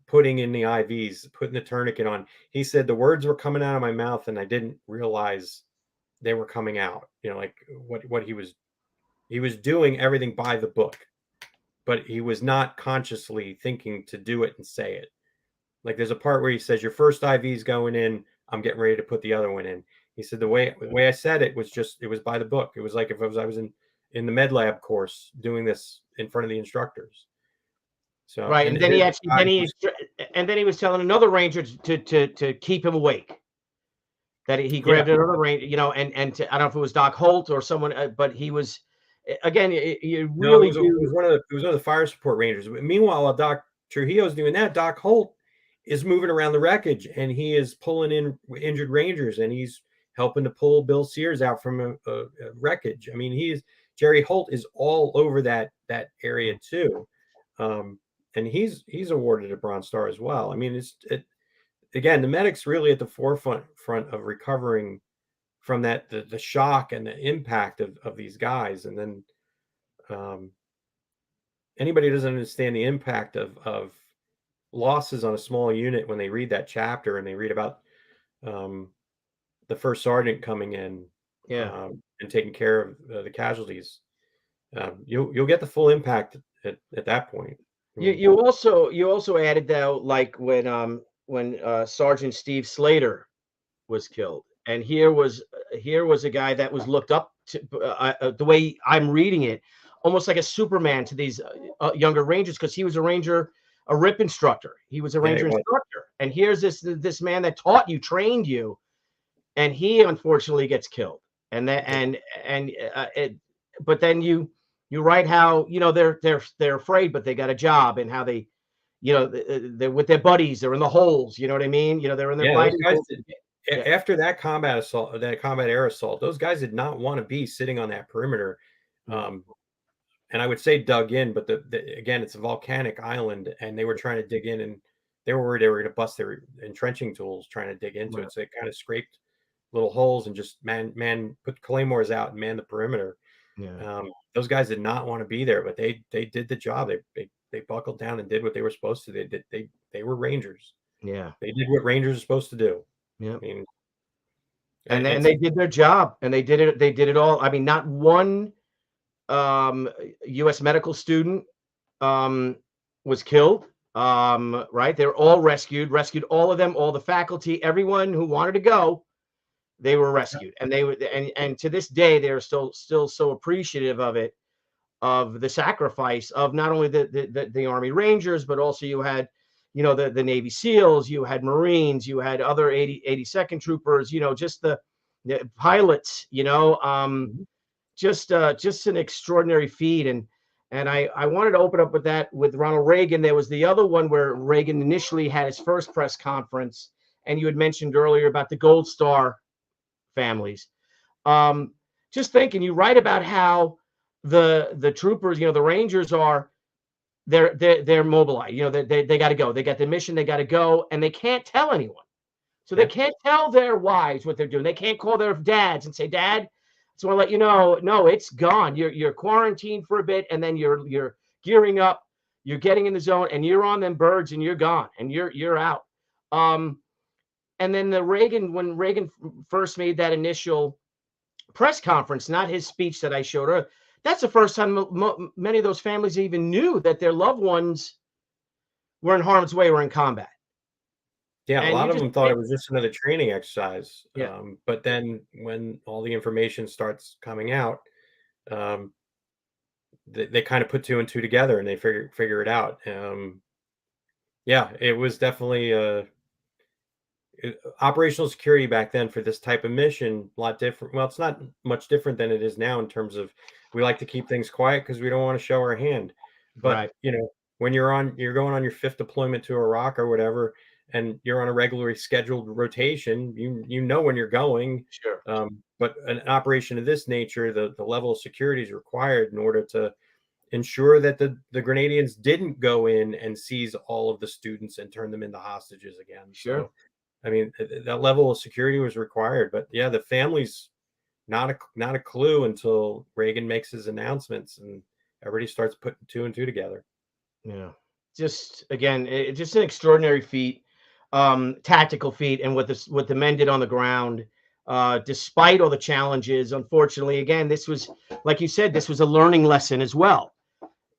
putting in the IVs, putting the tourniquet on. He said the words were coming out of my mouth, and I didn't realize they were coming out. Like what he was doing everything by the book, but he was not consciously thinking to do it and say it. Like there's a part where he says, your first IV's going in, I'm getting ready to put the other one in. He said the way I said it was by the book. It was like if I was in the med lab course doing this in front of the instructors. So Right. And then he was telling another ranger to keep him awake. That he grabbed another ranger, and I don't know if it was Doc Holt or someone, but he was, again, you really it was one of the fire support rangers. Meanwhile, while Doc Trujillo's doing that, Doc Holt is moving around the wreckage, and he is pulling in injured rangers, and he's helping to pull Bill Sears out from a wreckage. I mean, Jerry Holt is all over that area too, and he's awarded a Bronze Star as well. I mean, again, the medic's really at the forefront of recovering from the shock and the impact of these guys. And then anybody who doesn't understand the impact of losses on a small unit, when they read that chapter and they read about the first sergeant coming in and taking care of the casualties, you'll get the full impact at that point. You also added, though, like when Sergeant Steve Slater was killed, and here was a guy that was looked up to, the way I'm reading it, almost like a Superman to these younger rangers, because he was a ranger, a RIP instructor. He was a ranger instructor, and here's this man that taught you, trained you, and he unfortunately gets killed. But then you write how they're afraid, but they got a job, and how they, they're with their buddies, they're in the holes. You know what I mean? They're in their fighting. After that combat assault, that combat air assault, those guys did not want to be sitting on that perimeter. And I would say dug in, but again, it's a volcanic island, and they were trying to dig in, and they were worried they were going to bust their entrenching tools trying to dig into it. So they kind of scraped little holes and just put claymores out and man the perimeter. Those guys did not want to be there, but they did the job. They buckled down and did what they were supposed to. They were rangers. Yeah, they did what rangers are supposed to do. Yeah, I mean, and they did their job, and they did it all. I mean, not one U.S. medical student was killed. Right? They're all rescued all of them, all the faculty, everyone who wanted to go, they were rescued. And they would, and to this day, they're still so appreciative of it, of the sacrifice of not only the Army Rangers, but also you had, the Navy SEALs, you had Marines, you had other 82nd troopers, just the pilots, just an extraordinary feat. And I wanted to open up with that with Ronald Reagan. There was the other one where Reagan initially had his first press conference, and you had mentioned earlier about the Gold Star families. Just thinking, you write about how the troopers, the Rangers they're mobilized. They got to go. They got the mission. They got to go, and they can't tell anyone. So they can't tell their wives what they're doing. They can't call their dads and say, "Dad, so I let you know, no, it's gone. You're quarantined for a bit, and then you're gearing up. You're getting in the zone, and you're on them birds, and you're gone, and you're out." And then when Reagan first made that initial press conference, not his speech that I showed her, that's the first time many of those families even knew that their loved ones were in harm's way, were in combat. Yeah, a lot of them thought it was just another training exercise. Yeah. But then when all the information starts coming out, they kind of put two and two together, and they figure it out. Yeah, it was definitely operational security back then for this type of mission, a lot different. Well, it's not much different than it is now in terms of we like to keep things quiet because we don't want to show our hand. But, Right. when you're going on your 5th deployment to Iraq or whatever, and you're on a regularly scheduled rotation, you know when you're going. Sure. But an operation of this nature, the level of security is required in order to ensure that the Grenadians didn't go in and seize all of the students and turn them into hostages again. Sure. So, I mean, that level of security was required. But yeah, the family's not a clue until Reagan makes his announcements and everybody starts putting 2 and 2 together. Yeah. Just again, just an extraordinary feat, tactical feat, and what the men did on the ground, despite all the challenges. Unfortunately, again, this was, like you said, this was a learning lesson as well.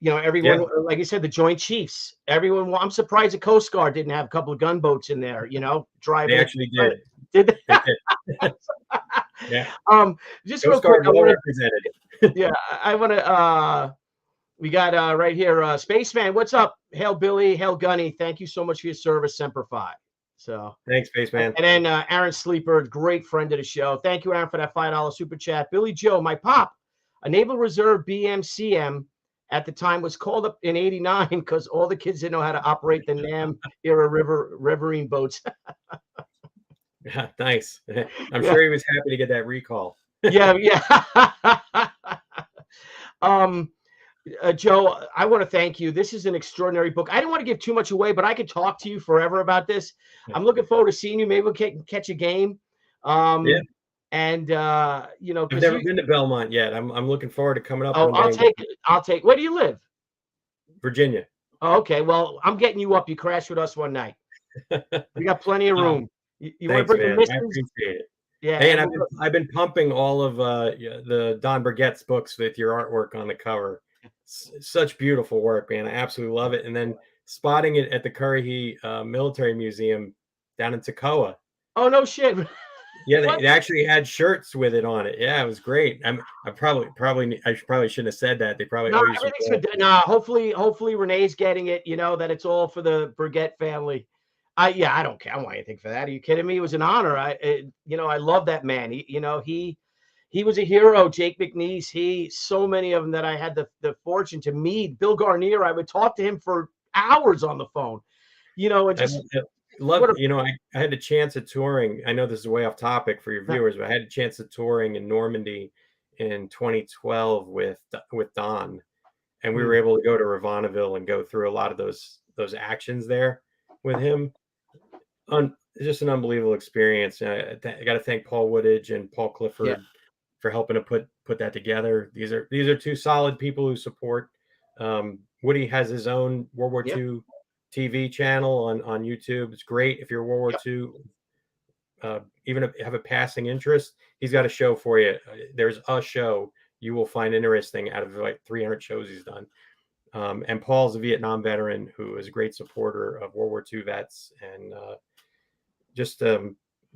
Everyone, like you said, the Joint Chiefs, everyone. I'm surprised the Coast Guard didn't have a couple of gunboats in there. Driving. They actually did. Did they? They did. Yeah. Just Coast real quick, Guard well represented. yeah, I want to. We got right here, Spaceman. What's up? Hail Billy, hail Gunny. Thank you so much for your service, Semper Fi. So Thanks, Spaceman. and then Aaron Sleeper, great friend of the show. Thank you, Aaron, for that $5 super chat. Billy Joe, my pop, a Naval Reserve BMCM at the time was called up in '89 because all the kids didn't know how to operate the NAM era riverine boats. Yeah, nice. I'm sure he was happy to get that recall. Yeah. Joe, I want to thank you. This is an extraordinary book. I don't want to give too much away, but I could talk to you forever about this. I'm looking forward to seeing you. Maybe we'll catch a game. Yeah. And I've never been to Belmont yet. I'm looking forward to coming up. Oh, I'll take. Where do you live? Virginia. Oh, okay. Well, I'm getting you up. You crash with us one night. We got plenty of room. You want to bring the missions? I appreciate it. Yeah. Hey, and I've been pumping all of the Don Burgett's books with your artwork on the cover. Such beautiful work, man. I absolutely love it. And then spotting it at the Currahee Military Museum down in Toccoa. Oh, no shit. Yeah, they actually had shirts with it on it. Yeah, it was great. I probably shouldn't have said that. They probably hopefully Renee's getting it. That it's all for the Burgett family. I don't care. I don't want anything for that. Are you kidding me? It was an honor. I love that man. He was a hero. Jake McNeese. So many of them that I had the fortune to meet. Bill Garnier. I would talk to him for hours on the phone. And just. I had the chance of touring. I know this is way off topic for your viewers, but I had a chance of touring in Normandy in 2012 with Don, and we were able to go to Ravanaville and go through a lot of those actions there with him. Just an unbelievable experience. I got to thank Paul Woodage and Paul Clifford for helping to put that together. These are 2 solid people who support. Woody has his own World War II TV channel on YouTube. It's great if you're a World War II, even if you have a passing interest. He's got a show for you. There's a show you will find interesting out of like 300 shows he's done. And Paul's a Vietnam veteran who is a great supporter of World War II vets. And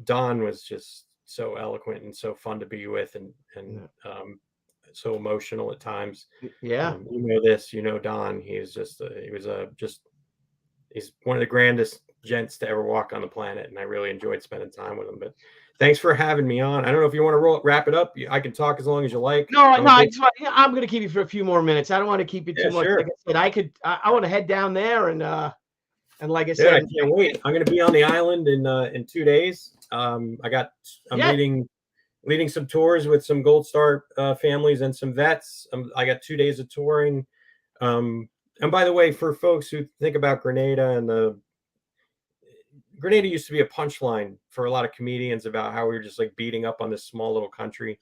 Don was just so eloquent and so fun to be with and so emotional at times. Yeah. Don. He's one of the grandest gents to ever walk on the planet, and I really enjoyed spending time with him. But thanks for having me on. I don't know if you want to wrap it up. I can talk as long as you like. No, I'm going to keep you for a few more minutes. I don't want to keep you too much. Sure. Like I said, I want to head down there and like I said, I can't wait. I'm going to be on the island in 2 days. I'm leading some tours with some Gold Star families and some vets. I got 2 days of touring. And by the way, for folks who think about Grenada, Grenada used to be a punchline for a lot of comedians about how we were just like beating up on this small little country.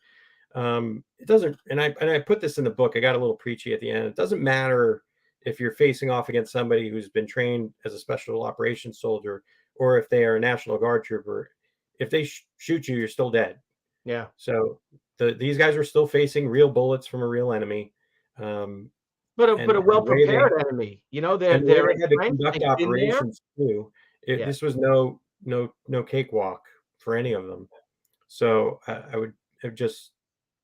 It doesn't, and I put this in the book. I got a little preachy at the end. It doesn't matter if you're facing off against somebody who's been trained as a special operations soldier, or if they are a National Guard trooper. If they shoot you, you're still dead. Yeah. So these guys are still facing real bullets from a real enemy. But a well-prepared enemy, they had to conduct operations too. This was no cakewalk for any of them. So I would just,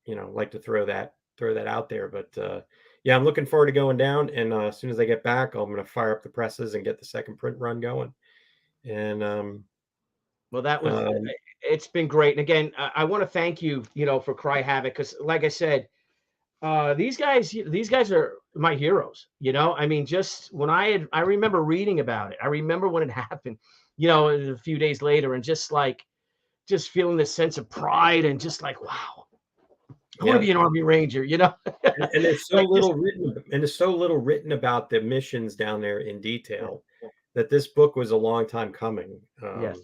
like to throw that out there. But I'm looking forward to going down. And as soon as I get back, I'm going to fire up the presses and get the second print run going. And Well, that was Um, it's been great. And again, I want to thank you, for Cry Havoc, because like I said, these guys are my heroes. I mean, just when I remember reading about it. I remember when it happened, a few days later, and just feeling this sense of pride and just like, wow, I want to yeah, be an Army Ranger, and there's so like just little written, and there's so little written about the missions down there in detail that this book was a long time coming. yes,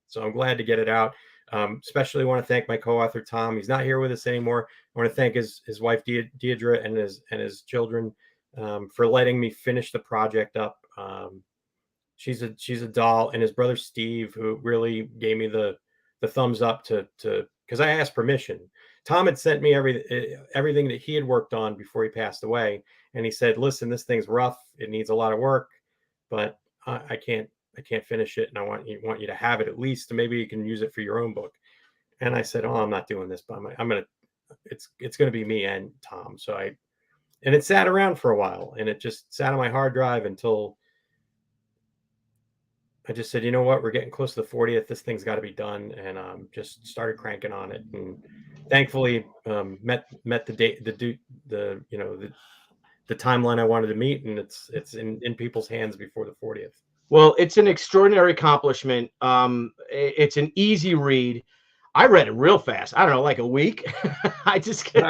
So I'm glad to get it out. Especially want to thank my co-author Tom. He's not here with us anymore. I want to thank his wife Deidre and his children for letting me finish the project up. She's a doll, and his brother Steve, who really gave me the thumbs up to because I asked permission. Tom had sent me everything that he had worked on before he passed away, and he said, "Listen, this thing's rough. It needs a lot of work, but I can't finish it, and I want you to have it at least, and maybe you can use it for your own book." And I said, "Oh, I'm not doing this, but it's gonna be me and Tom." So and it sat around for a while, and it just sat on my hard drive until I just said, you know what, we're getting close to the 40th. This thing's got to be done, and just started cranking on it, and thankfully met the date, the timeline I wanted to meet, and it's in people's hands before the 40th. Well, it's an extraordinary accomplishment. It's an easy read. I read it real fast. I don't know, like a week. I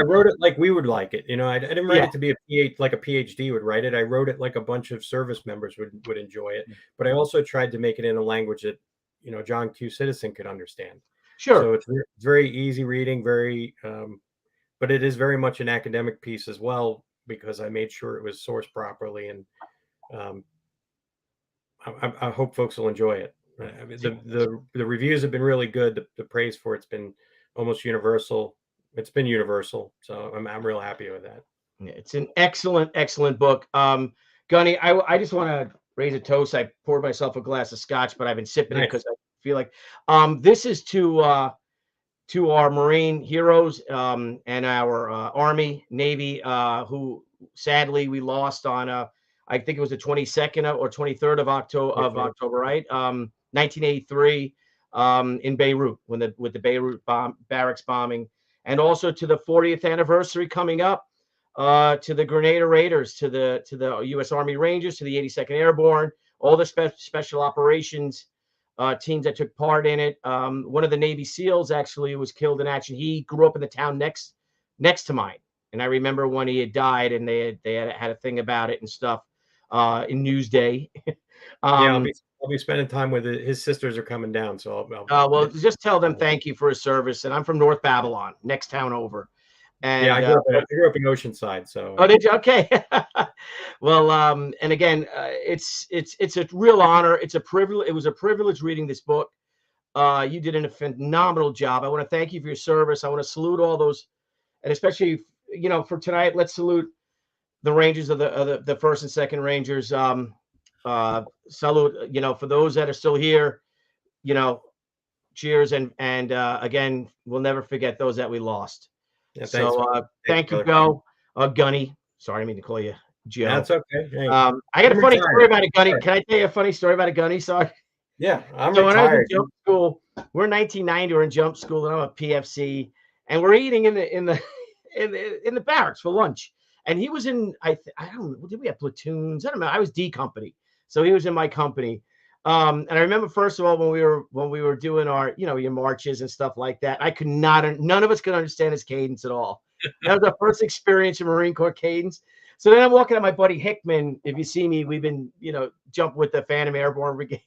wrote it like we would like it. I didn't write Yeah. it to be like a PhD would write it. I wrote it like a bunch of service members would enjoy it. But I also tried to make it in a language that, John Q. Citizen could understand. Sure. So it's very easy reading, but it is very much an academic piece as well, because I made sure it was sourced properly, and I hope folks will enjoy it. I mean, the reviews have been really good. The praise for it's been almost universal. It's been universal, so I'm real happy with that. It's an excellent book. Gunny, I just want to raise a toast. I poured myself a glass of scotch, but I've been sipping it because I feel like this is to our Marine heroes and our Army, Navy, who sadly we lost on I think it was the 22nd or 23rd of October, right? 1983 in Beirut with the Beirut barracks bombing, and also to the 40th anniversary coming up, to the Grenada Raiders, to the U.S. Army Rangers, to the 82nd Airborne, all the special operations teams that took part in it. One of the Navy SEALs actually was killed in action. He grew up in the town next to mine, and I remember when he had died, and they had a thing about it and stuff in Newsday. Yeah, I'll be spending time with his sisters are coming down, so well, just tell them thank you for his service. And I'm from North Babylon, next town over. And yeah, I grew up in Oceanside, so. Oh, did you? Okay. Well, and again, it's a real honor. It's a privilege. It was a privilege reading this book. You did a phenomenal job. I want to thank you for your service. I want to salute all those, and especially for tonight, let's salute the Rangers of the first and second Rangers. Salute, for those that are still here, cheers, and again, we'll never forget those that we lost. Yeah, so thank you, Bill. Gunny. Sorry, I mean to call you Joe. That's okay. Hey, I got a funny story about a Gunny. Can I tell you a funny story about a Gunny? Sorry. Yeah, I'm so retired. When I was in jump school, we're in 1990. We're in jump school, and I'm a PFC, and we're eating in the barracks for lunch. And he was in I don't know. Did we have platoons? I don't know. I was D company, so he was in my company. And I remember, first of all, when we were doing our, your marches and stuff like that, none of us could understand his cadence at all. That was our first experience in Marine Corps cadence. So then I'm walking at my buddy Hickman. If you see me, we've been, jumping with the Phantom Airborne Brigade.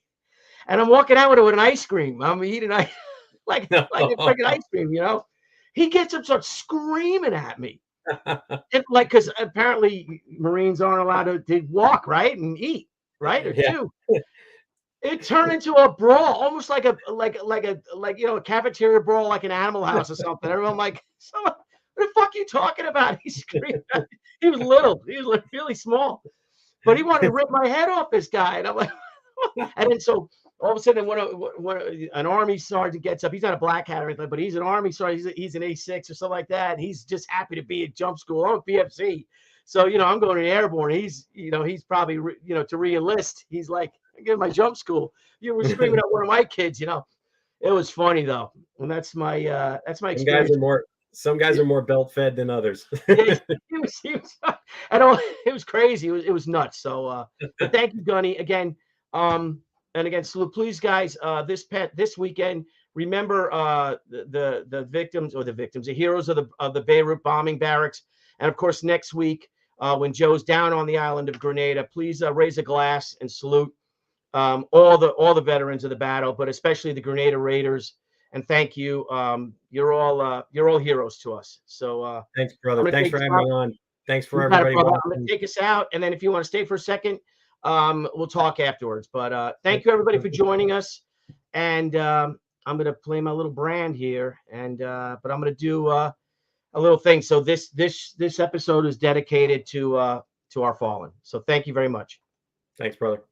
And I'm walking out with an ice cream. I'm eating like a freaking ice cream, He gets up, starts screaming at me. Because apparently Marines aren't allowed to walk, right? And eat, right? Or chew. It turned into a brawl, almost like a cafeteria brawl, like an Animal House or something. Everyone like, what the fuck are you talking about? He screamed. He was little. He was really small, but he wanted to rip my head off, this guy. And I'm like, and then so all of a sudden, when an Army sergeant gets up, he's not a black hat or anything, but he's an Army sergeant. He's an A6 or something like that. And he's just happy to be at jump school. I'm a PFC. So, I'm going to Airborne. He's probably, to re-enlist. He's like, I get my jump school. You were screaming at one of my kids, It It was funny though, and that's my experience. Some guys are more belt fed than others. He was, I don't. It was crazy. It was nuts. So, but thank you, Gunny, again. And again, so please, guys, this weekend, remember the victims, the heroes of the Beirut bombing barracks, and of course next week when Joe's down on the island of Grenada, please raise a glass and salute all the veterans of the battle, but especially the Grenada Raiders. And thank you. You're all heroes to us. So thanks, brother. Thanks for having me on. Thanks for everybody. I'm going to take us out, and then if you want to stay for a second, we'll talk afterwards. But thank you everybody for joining us. And I'm going to play my little brand here, and but I'm going to do a little thing. So this episode is dedicated to our fallen. So thank you very much. Thanks, brother.